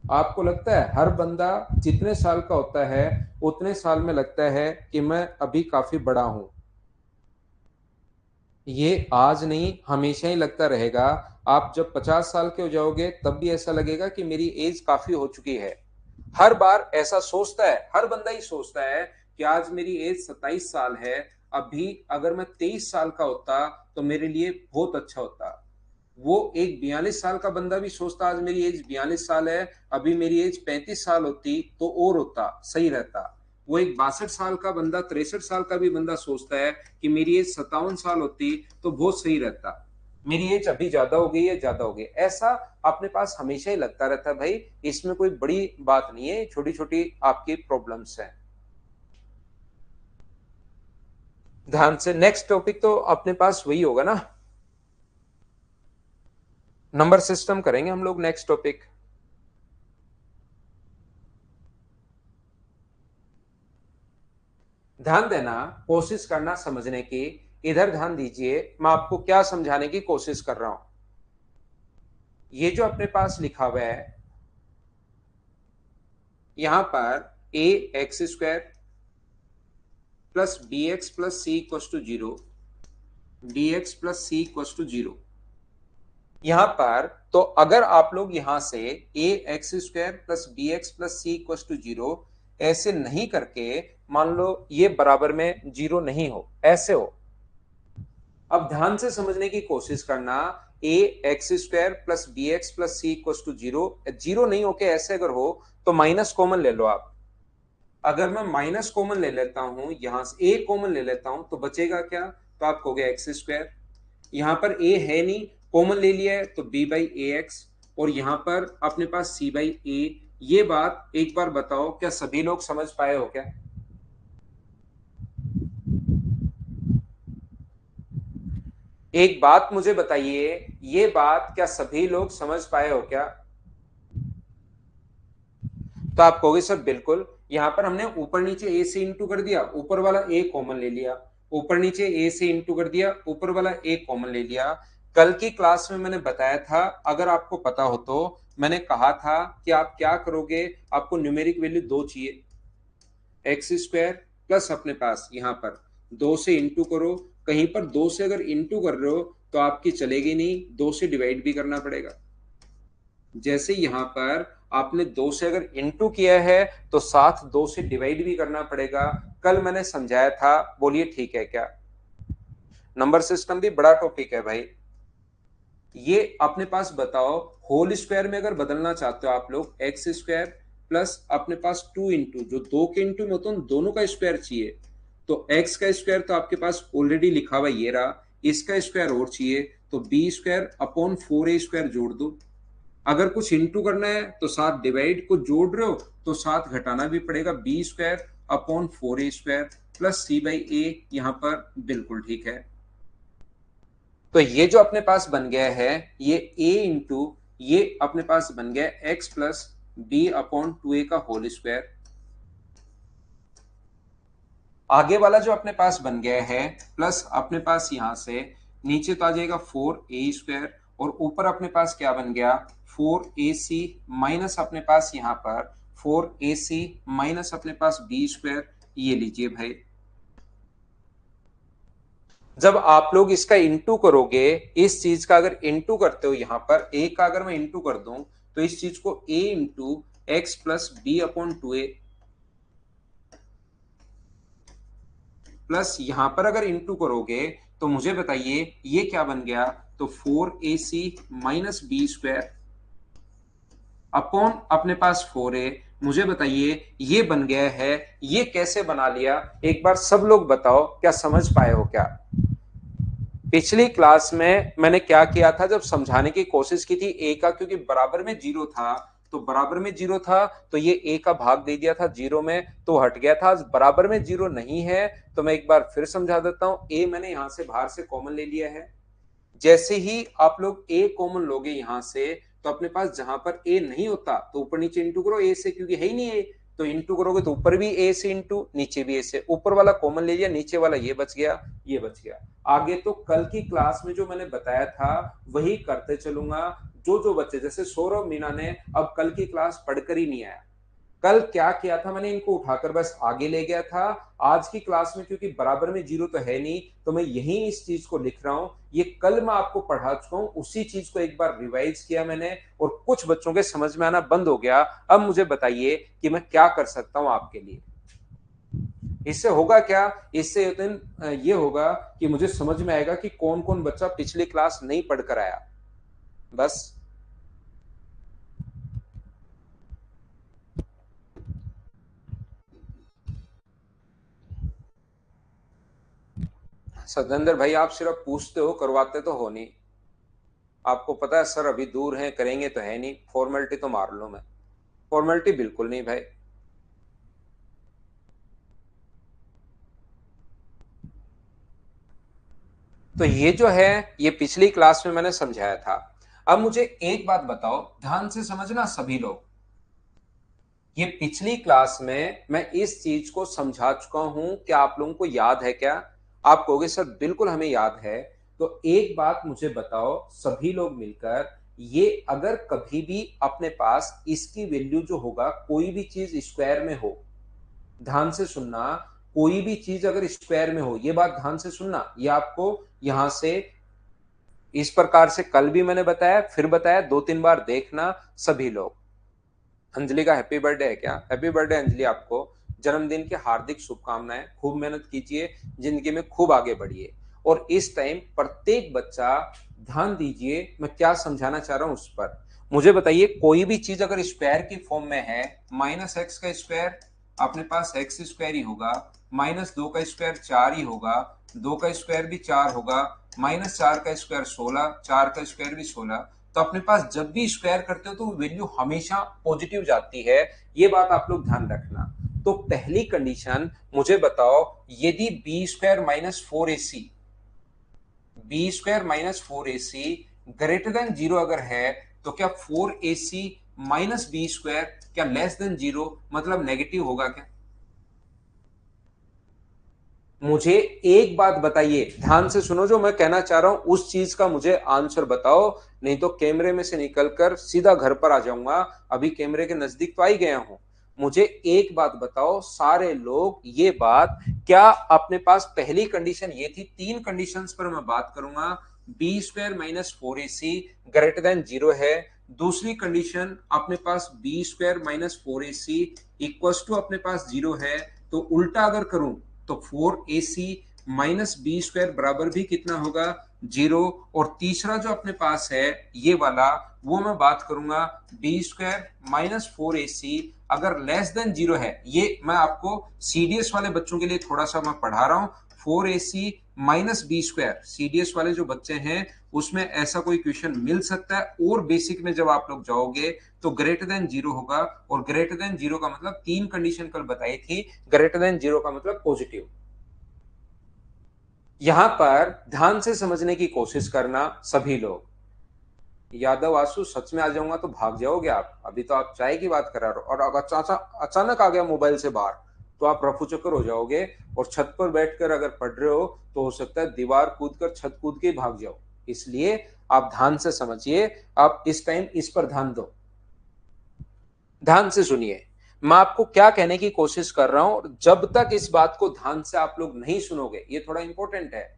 आपको लगता है हर बंदा जितने साल का होता है उतने साल में लगता है कि मैं अभी काफी बड़ा हूं, ये आज नहीं हमेशा ही लगता रहेगा। आप जब 50 साल के हो जाओगे तब भी ऐसा लगेगा कि मेरी एज काफी हो चुकी है। हर बार ऐसा सोचता है, हर बंदा ही सोचता है कि आज मेरी एज 27 साल है, अभी अगर मैं 23 साल का होता तो मेरे लिए बहुत अच्छा होता। वो एक 42 साल का बंदा भी सोचता आज मेरी एज 42 साल है, अभी मेरी एज 35 साल होती तो और होता, सही रहता। वो एक 62 साल का बंदा, 63 साल का भी बंदा सोचता है कि मेरी एज 57 साल होती तो बहुत सही रहता, मेरी एज अभी ज्यादा हो गई है, ज्यादा हो गई, ऐसा अपने पास हमेशा ही लगता रहता है भाई। इसमें कोई बड़ी बात नहीं है, छोटी छोटी आपकी प्रॉब्लम्स हैं। ध्यान से, नेक्स्ट टॉपिक तो अपने पास वही होगा ना, नंबर सिस्टम करेंगे हम लोग नेक्स्ट टॉपिक। ध्यान देना, कोशिश करना समझने की। इधर ध्यान दीजिए, मैं आपको क्या समझाने की कोशिश कर रहा हूं। ये जो अपने पास लिखा हुआ है यहां पर a x square plus b x plus c equal to zero, d x plus c equal to zero. यहां पर तो अगर आप लोग यहां से a x square plus b x plus c equal to zero ऐसे नहीं करके मान लो ये बराबर में जीरो नहीं हो, ऐसे हो। अब ध्यान से समझने की कोशिश करना, a x square plus b x plus c equal to zero, zero नहीं होके ऐसे अगर हो तो माइनस कॉमन ले लो आप। अगर मैं माइनस कॉमन ले लेता हूं, यहां से ए कॉमन ले लेता हूं तो बचेगा क्या, तो आप कहोगे एक्स स्क्वायर। यहां पर ए है नहीं, कॉमन ले लिया है तो बी बाई ए एक्स, और यहां पर अपने पास सी बाई ए। ये बात एक बार बताओ, क्या सभी लोग समझ पाए हो क्या? एक बात मुझे बताइए, ये बात क्या सभी लोग समझ पाए हो क्या? तो आप कहोगे सर बिल्कुल। यहां पर हमने ऊपर नीचे ए से इंटू कर दिया, ऊपर वाला ए कॉमन ले लिया, ऊपर नीचे ए से इंटू कर दिया, ऊपर वाला ए कॉमन ले लिया। कल की क्लास में मैंने बताया था, अगर आपको पता हो तो, मैंने कहा था कि आप क्या करोगे, आपको न्यूमेरिक वैल्यू दो चाहिए, एक्स स्क्वायर प्लस अपने पास यहां पर दो से इंटू करो। कहीं पर दो से अगर इंटू कर रहे हो तो आपकी चलेगी नहीं, दो से डिवाइड भी करना पड़ेगा। जैसे यहां पर आपने दो से अगर इंटू किया है तो साथ दो से डिवाइड भी करना पड़ेगा। कल मैंने समझाया था, बोलिए ठीक है क्या? नंबर सिस्टम भी बड़ा टॉपिक है भाई। ये अपने पास बताओ, होल स्क्वायर में अगर बदलना चाहते हो आप लोग, एक्स स्क्वायर प्लस अपने पास टू इंटू, जो दो के इंटू में होता है दोनों का स्क्वायर चाहिए। तो एक्स का स्क्वायर तो आपके पास ऑलरेडी लिखा हुआ ये रहा, इसका स्क्वायर और चाहिए तो B square upon four a square जोड़ दो। अगर कुछ इंटू करना है तो साथ डिवाइड को जोड़ रहे हो तो साथ घटाना भी पड़ेगा, b square upon four a square plus c by a. यहां पर बिल्कुल ठीक है। तो ये जो अपने पास बन गया है, ये a इंटू ये अपने पास बन गया x plus b upon two a का होल स्क्वायर। आगे वाला जो अपने पास बन गया है प्लस अपने पास यहां से नीचे तो आ जाएगा फोर ए स्क्वायर, और ऊपर अपने पास क्या बन गया, फोर ए सी माइनस अपने पास यहां पर फोर ए सी माइनस अपने पास बी स्क्वायर। ये लीजिए भाई, जब आप लोग इसका इंटू करोगे, इस चीज का अगर इंटू करते हो, यहां पर ए का अगर मैं इंटू कर दूं तो इस चीज को a into x plus b upon two a, plus यहां पर अगर इंटू करोगे तो मुझे बताइए ये क्या बन गया, तो फोर ए सी माइनस बी स्क्वायर अपॉन अपने पास फोर ए। मुझे बताइए ये बन गया है, ये कैसे बना लिया, एक बार सब लोग बताओ, क्या समझ पाए हो क्या? पिछली क्लास में मैंने क्या किया था, जब समझाने की कोशिश की थी ए का, क्योंकि बराबर में जीरो था, तो बराबर में जीरो था तो ये ए का भाग दे दिया था जीरो में, तो हट गया था। बराबर में जीरो नहीं है तो मैं एक बार फिर समझा देता हूं, ए मैंने यहां से बाहर से कॉमन ले लिया है। जैसे ही आप लोग ए कॉमन लोगे यहां से, तो अपने पास जहां पर ए नहीं होता तो ऊपर नीचे इंटू करो ए से, क्योंकि है ही नहीं ए, तो इंटू करोगे तो ऊपर भी ए से इंटू, नीचे भी ए से, ऊपर वाला कॉमन ले लिया, नीचे वाला ये बच गया, ये बच गया। आगे तो कल की क्लास में जो मैंने बताया था वही करते चलूंगा, जो जो बच्चे, जैसे सौरभ मीना ने अब कल की क्लास पढ़कर ही नहीं आया, कल क्या किया था, मैंने इनको उठाकर बस आगे ले गया था। आज की क्लास में क्योंकि बराबर में जीरो तो है नहीं, तो मैं यही इस चीज को लिख रहा हूं। ये कल मैं आपको पढ़ा चुका हूं, उसी चीज को एक बार रिवाइज किया मैंने, और कुछ बच्चों के समझ में आना बंद हो गया। अब मुझे बताइए कि मैं क्या कर सकता हूं आपके लिए। इससे होगा क्या, इससे ये होगा कि मुझे समझ में आएगा कि कौन कौन बच्चा पिछली क्लास नहीं पढ़कर आया। बस सतेंद्र भाई, आप सिर्फ पूछते हो, करवाते तो हो नहीं। आपको पता है सर अभी दूर हैं, करेंगे तो है नहीं, फॉर्मेलिटी तो मार लो मैं, फॉर्मेलिटी बिल्कुल नहीं भाई। तो ये जो है, ये पिछली क्लास में मैंने समझाया था। अब मुझे एक बात बताओ, ध्यान से समझना सभी लोग, ये पिछली क्लास में मैं इस चीज को समझा चुका हूं, क्या आप लोगों को याद है क्या? आप कहोगे सर बिल्कुल हमें याद है। तो एक बात मुझे बताओ सभी लोग मिलकर, ये अगर कभी भी अपने पास इसकी वैल्यू जो होगा, कोई भी चीज स्क्वायर में हो, ध्यान से सुनना, कोई भी चीज अगर स्क्वायर में हो, ये बात ध्यान से सुनना, ये आपको यहां से इस प्रकार से कल भी मैंने बताया, फिर बताया, 2-3 बार देखना सभी लोग। अंजलि का हैप्पी बर्थडे है क्या? हैप्पी बर्थडे अंजलि, आपको जन्मदिन की हार्दिक शुभकामनाएं। खूब मेहनत कीजिए, जिंदगी में खूब आगे बढ़िए। और इस टाइम प्रत्येक बच्चा ध्यान दीजिए, मैं क्या समझाना चाह रहा हूं उस पर। मुझे बताइए, कोई भी चीज अगर स्क्वायर की फॉर्म में है, -x का स्क्वायर अपने पास x स्क्वायर ही होगा, -2 का स्क्वायर 4 ही होगा, 2 का स्क्वायर भी 4 होगा, -4 का स्क्वायर 16, 4 का स्क्वायर भी 16। तो अपने पास जब भी स्क्वायर करते हो तो वैल्यू हमेशा पॉजिटिव जाती है, ये बात आप लोग ध्यान रखना। तो पहली कंडीशन मुझे बताओ, यदि b square minus 4ac, b square minus 4ac greater than 0 अगर है, तो क्या 4ac माइनस बी स्क्वायर क्या लेस देन 0, मतलब नेगेटिव होगा क्या? मुझे एक बात बताइए, ध्यान से सुनो, जो मैं कहना चाह रहा हूं उस चीज का मुझे आंसर बताओ, नहीं तो कैमरे में से निकलकर सीधा घर पर आ जाऊंगा। अभी कैमरे के नजदीक तो आ ही गया हूं। मुझे एक बात बताओ सारे लोग, ये बात, क्या अपने पास पहली कंडीशन ये थी, तीन कंडीशंस पर मैं बात करूंगा, b square minus 4ac greater than 0 है। दूसरी कंडीशन अपने पास b square minus 4ac equal to अपने पास 0 है। तो उल्टा अगर करूं तो 4ac माइनस बी स्क्वायर बराबर भी कितना होगा, 0। और तीसरा जो अपने पास है ये वाला, वो मैं बात करूंगा बी स्क्वायर माइनस 4ac अगर लेस देन 0 है। ये मैं आपको सीडीएस वाले बच्चों के लिए थोड़ा सा मैं पढ़ा रहा हूं। 4ac minus B square, CDS वाले जो बच्चे हैं उसमें ऐसा कोई क्वेश्चन मिल सकता है, और बेसिक में जब आप लोग जाओगे तो ग्रेटर देन 0 होगा। और ग्रेटर देन 0 का मतलब, तीन कंडीशन कल बताई थी, ग्रेटर देन 0 का मतलब पॉजिटिव। यहां पर ध्यान से समझने की कोशिश करना सभी लोग। यादव आंसू, सच में आ जाऊंगा तो भाग जाओगे आप। अभी तो आप चाय की बात करा रहे हो, और अगर अचानक आ गया मोबाइल से बाहर, तो आप रफू चक्कर हो जाओगे। और छत पर बैठकर अगर पढ़ रहे हो तो हो सकता है दीवार कूद कर छत कूद के भाग जाओ। इसलिए आप ध्यान से समझिए, आप इस टाइम इस पर ध्यान दो, ध्यान से सुनिए। मैं आपको क्या कहने की कोशिश कर रहा हूं, जब तक इस बात को ध्यान से आप लोग नहीं सुनोगे, ये थोड़ा इंपॉर्टेंट है,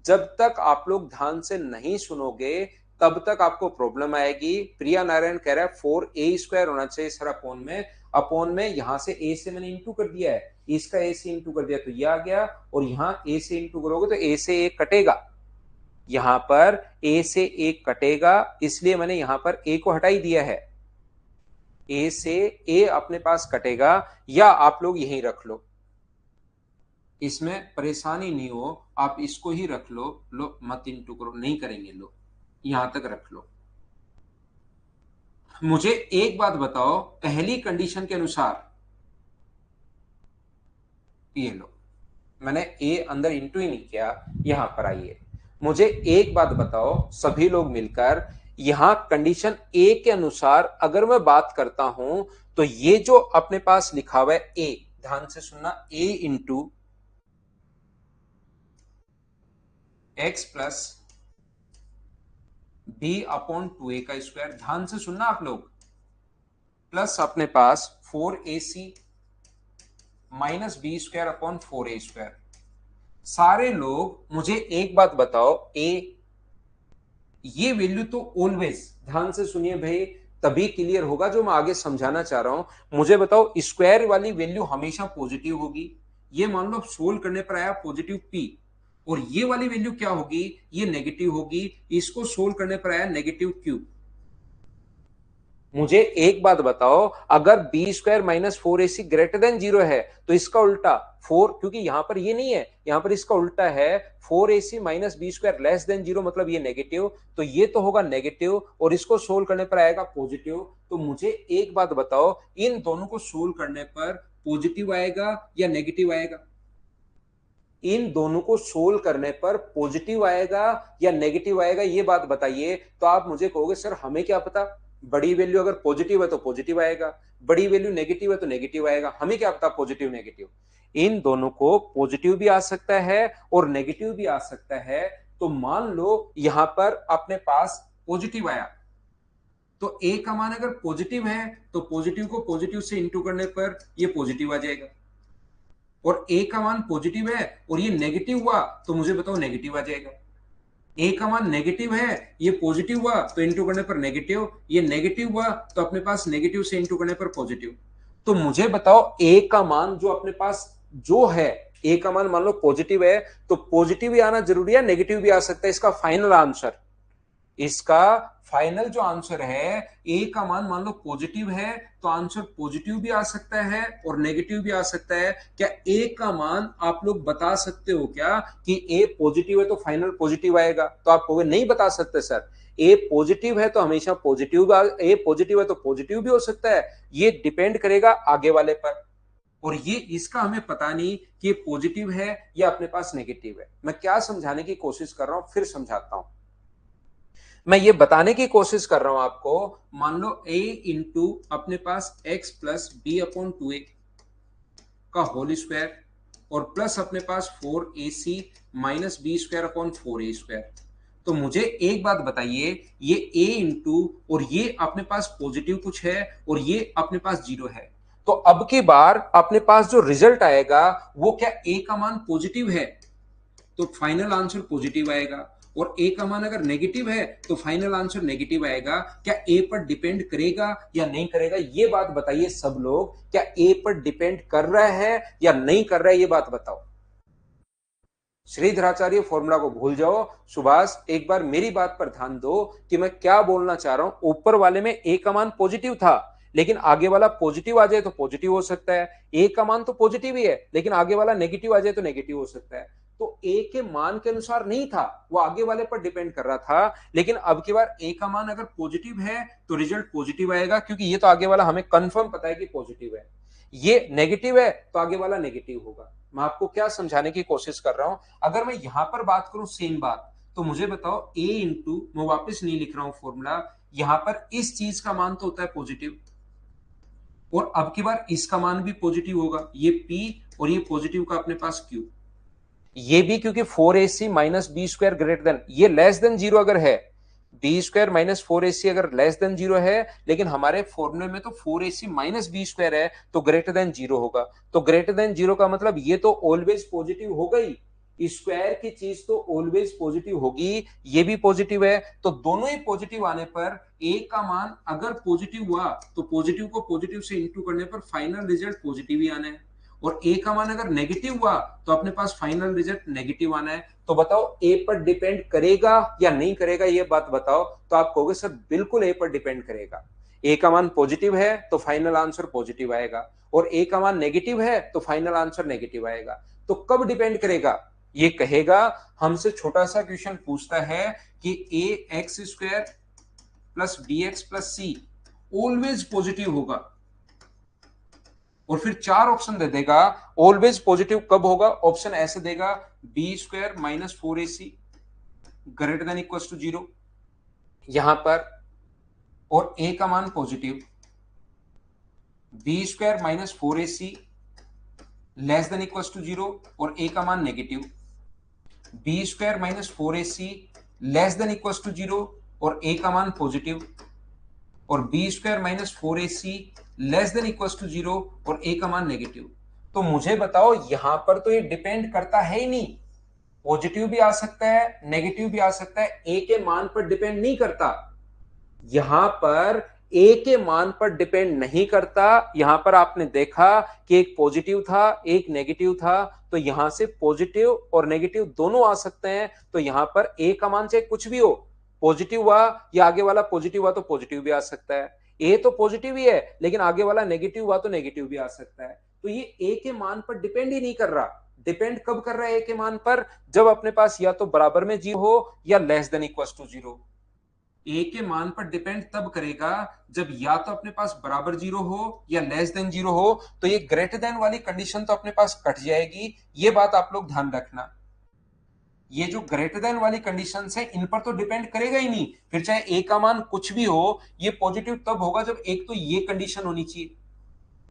जब तक आप लोग ध्यान से नहीं सुनोगे तब तक आपको प्रॉब्लम आएगी। प्रिया नारायण कह रहा है 4a² होना चाहिए सर अपोन में। अपोन में यहां से a से मैंने इंटू कर दिया है, इसका a से इंटू कर दिया तो ये आ गया, और यहां a से इंटू करोगे तो a से 1 कटेगा, यहां पर a से 1 कटेगा, इसलिए मैंने यहां पर a को हटा ही दिया है। ए से ए अपने पास कटेगा, या आप लोग यहीं रख लो, इसमें परेशानी नहीं हो, आप इसको ही रख लो। लो मत इंटू करो, नहीं करेंगे, लो यहां तक रख लो। मुझे एक बात बताओ, पहली कंडीशन के अनुसार, ये लो, मैंने ए अंदर इंटू ही नहीं किया, यहां पर आइए। मुझे एक बात बताओ सभी लोग मिलकर, यहां कंडीशन ए के अनुसार अगर मैं बात करता हूं, तो ये जो अपने पास लिखा हुआ है ए, ध्यान से सुनना, a into x plus b upon 2a का स्क्वायर, ध्यान से सुनना आप लोग, प्लस अपने पास 4ac minus B square upon 4a²। सारे लोग मुझे एक बात बताओ, ए, ये वैल्यू तो ऑलवेज, ध्यान से सुनिए भाई, तभी क्लियर होगा जो मैं आगे समझाना चाह रहा हूं। मुझे बताओ स्क्वायर वाली वैल्यू हमेशा पॉजिटिव होगी, ये मान लो सोल्व करने पर आया पॉजिटिव p, और ये वाली वैल्यू क्या होगी, ये नेगेटिव होगी, इसको सोल्व करने पर आया नेगेटिव q। मुझे एक बात बताओ, अगर b square minus 4ac greater than 0 है, तो इसका उल्टा 4, क्योंकि यहां पर ये नहीं है, यहां पर इसका उल्टा है 4ac minus B square less than 0, मतलब ये नेगेटिव, तो ये तो होगा नेगेटिव, और इसको सोल्व करने पर आएगा पॉजिटिव। तो मुझे एक बात बताओ, इन दोनों को सोल्व करने पर पॉजिटिव आएगा या नेगेटिव आएगा? इन दोनों को सोल्व करने पर पॉजिटिव आएगा या नेगेटिव आएगा, ये बात बताइए। तो आप मुझे कहोगे सर हमें क्या पता, बड़ी वैल्यू अगर पॉजिटिव है तो पॉजिटिव आएगा, बड़ी वैल्यू नेगेटिव है तो नेगेटिव आएगा, हमें क्या पता पॉजिटिव नेगेटिव। इन दोनों को पॉजिटिव भी आ सकता है और नेगेटिव भी आ सकता है। तो मान लो यहां पर अपने पास पॉजिटिव आया, तो ए का मान अगर पॉजिटिव है तो पॉजिटिव को पॉजिटिव से इंटू करने पर ये पॉजिटिव आ जाएगा, और ए का मान पॉजिटिव है और ये नेगेटिव हुआ तो मुझे बताओ नेगेटिव आ जाएगा। ए का मान नेगेटिव है, ये पॉजिटिव हुआ तो इंटू करने पर नेगेटिव, ये नेगेटिव हुआ तो अपने पास नेगेटिव से इंटू करने पर पॉजिटिव। तो मुझे बताओ ए का मान जो अपने पास जो है, ए का मान मान लो पॉजिटिव है, तो पॉजिटिव भी आना जरूरी है, नेगेटिव भी आ सकता है। इसका फाइनल आंसर, इसका फाइनल जो आंसर है, ए का मान लो पॉजिटिव है तो आंसर पॉजिटिव भी आ सकता है और नेगेटिव भी आ सकता है। क्या ए का मान आप लोग बता सकते हो क्या कि ए पॉजिटिव है तो फाइनल पॉजिटिव आएगा? तो आप कहोगे नहीं बता सकते सर, ए पॉजिटिव है तो हमेशा पॉजिटिव, ए पॉजिटिव है तो पॉजिटिव भी हो सकता है, ये डिपेंड करेगा आगे वाले पर। और ये इसका हमें पता नहीं कि ये पॉजिटिव है या अपने पास नेगेटिव है। मैं क्या समझाने की कोशिश कर रहा हूं, फिर समझाता हूं। मैं ये बताने की कोशिश कर रहा हूं आपको, मान लो a इंटू अपने पास x plus b upon 2a का होल स्क्वायर और प्लस अपने पास 4ac minus B square upon 4a square. तो मुझे एक बात बताइए, ये a इंटू और ये अपने पास पॉजिटिव कुछ है और ये अपने पास जीरो है, तो अब की बार अपने पास जो रिजल्ट आएगा वो क्या a का मान पॉजिटिव है तो फाइनल आंसर पॉजिटिव आएगा, और ए का मान अगर नेगेटिव है तो फाइनल आंसर नेगेटिव आएगा। क्या ए पर डिपेंड करेगा या नहीं करेगा, ये बात बताइए सब लोग, क्या ए पर डिपेंड कर रहा है या नहीं कर रहा है, ये बात बताओ। श्रीधराचार्य फॉर्मूला को भूल जाओ। सुभाष एक बार मेरी बात पर ध्यान दो कि मैं क्या बोलना चाह रहा हूं। ऊपर वाले में ए का मान पॉजिटिव था, लेकिन आगे वाला पॉजिटिव आ जाए तो पॉजिटिव हो सकता है। ए का मान तो पॉजिटिव ही है, लेकिन आगे वाला नेगेटिव आ जाए तो नेगेटिव हो सकता है। तो ए के मान के अनुसार नहीं था, वो आगे वाले पर डिपेंड कर रहा था। लेकिन अब की बार ए का मान अगर पॉजिटिव है तो रिजल्ट पॉजिटिव आएगा, क्योंकि ये तो आगे वाला हमें कंफर्म पता है कि पॉजिटिव है। ये नेगेटिव है तो आगे वाला नेगेटिव होगा। मैं आपको क्या समझाने की कोशिश कर रहा हूं, अगर मैं यहां पर बात करूं सेम बात, तो मुझे बताओ a इंटू, मैं वापस नहीं लिख रहा हूं फॉर्मूला, यहां पर इस चीज का मान तो होता है पॉजिटिव, और अब की बार इसका मान भी पॉजिटिव होगा, ये p और ये पॉजिटिव का अपने पास q, ये भी क्योंकि 4ac minus B square greater than, ये लेस देन जीरो अगर है, बी स्क्वायर माइनस 4ac अगर लेस देन जीरो है, लेकिन हमारे फॉर्मूले में तो 4ac माइनस बी स्क्वायर है तो ग्रेटर देन जीरो होगा। तो ग्रेटर देन जीरो का मतलब ये तो ऑलवेज पॉजिटिव होगा ही, स्क्वायर की चीज तो ऑलवेज पॉजिटिव होगी, ये भी पॉजिटिव है। तो दोनों ही पॉजिटिव आने पर ए का मान अगर पॉजिटिव हुआ तो पॉजिटिव को पॉजिटिव से इंटू करने पर फाइनल रिजल्ट पॉजिटिव ही आना है, और ए का मान अगर नेगेटिव हुआ तो अपने पास फाइनल रिजल्ट नेगेटिव आना है। तो बताओ ए पर डिपेंड करेगा या नहीं करेगा, ये बात बताओ। तो आप कहोगे सर बिल्कुल ए पर डिपेंड करेगा। ए का मान पॉजिटिव है तो फाइनल आंसर पॉजिटिव आएगा, और ए का मान नेगेटिव है तो फाइनल आंसर नेगेटिव आएगा। तो कब डिपेंड करेगा, ये कहेगा, हमसे छोटा सा क्वेश्चन पूछता है कि a x square plus b x plus c always positive होगा, और फिर चार ऑप्शन दे देगा ऑलवेज पॉजिटिव कब होगा। ऑप्शन ऐसे देगा, b square minus 4ac greater than equal to zero यहां पर, और ए का मान positive, b square minus 4ac less than equal to zero और ए का मान negative, b square minus 4ac less than equal to zero और a का मान पॉजिटिव, और b square minus 4ac less than equal to zero और a का मान नेगेटिव। तो मुझे बताओ यहां पर तो ये डिपेंड करता है ही नहीं, पॉजिटिव भी आ सकता है नेगेटिव भी आ सकता है, ए के मान पर डिपेंड नहीं करता। यहां पर ए के मान पर डिपेंड नहीं करता, यहां पर आपने देखा कि एक पॉजिटिव था एक नेगेटिव था, तो यहां से पॉजिटिव और नेगेटिव दोनों आ सकते हैं। तो यहां पर ए का मान चाहे कुछ भी हो, पॉजिटिव हुआ या आगे वाला पॉजिटिव हुआ तो पॉजिटिव भी आ सकता है, ए तो पॉजिटिव ही है लेकिन आगे वाला नेगेटिव हुआ तो नेगेटिव भी आ सकता है। तो ये ए के मान पर डिपेंड ही नहीं कर रहा। डिपेंड कब कर रहा है ए के मान पर, जब अपने पास या तो बराबर में जीरो हो या less than equal to zero. A के मान पर डिपेंड तब करेगा जब या तो अपने पास बराबर जीरो हो या लेस देन जीरो हो, तो ये ग्रेटर देन वाली कंडीशन तो अपने पास कट जाएगी। ये बात आप लोग ध्यान रखना, ये जो ग्रेटर देन वाली कंडीशन है इन पर तो डिपेंड करेगा ही नहीं, फिर चाहे ए का मान कुछ भी हो, ये पॉजिटिव तब होगा जब एक तो ये कंडीशन होनी चाहिए,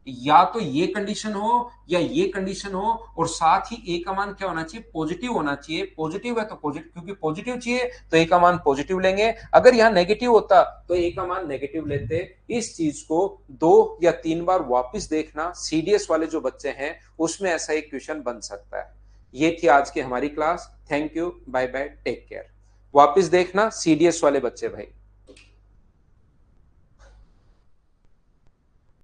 या तो ये कंडीशन हो या ये कंडीशन हो, और साथ ही ए का मान क्या होना चाहिए, पॉजिटिव होना चाहिए। पॉजिटिव है तो पॉजिटिव, क्योंकि पॉजिटिव चाहिए तो ए का मान पॉजिटिव लेंगे, अगर यहां नेगेटिव होता तो ए का मान नेगेटिव लेते। इस चीज को 2 या 3 बार वापस देखना, सीडीएस वाले जो बच्चे हैं उसमें ऐसा एक क्वेश्चन बन सकता है। ये थी आज की हमारी class. Thank you, bye bye, take care. वापस देखना सीडीएस वाले बच्चे भाई।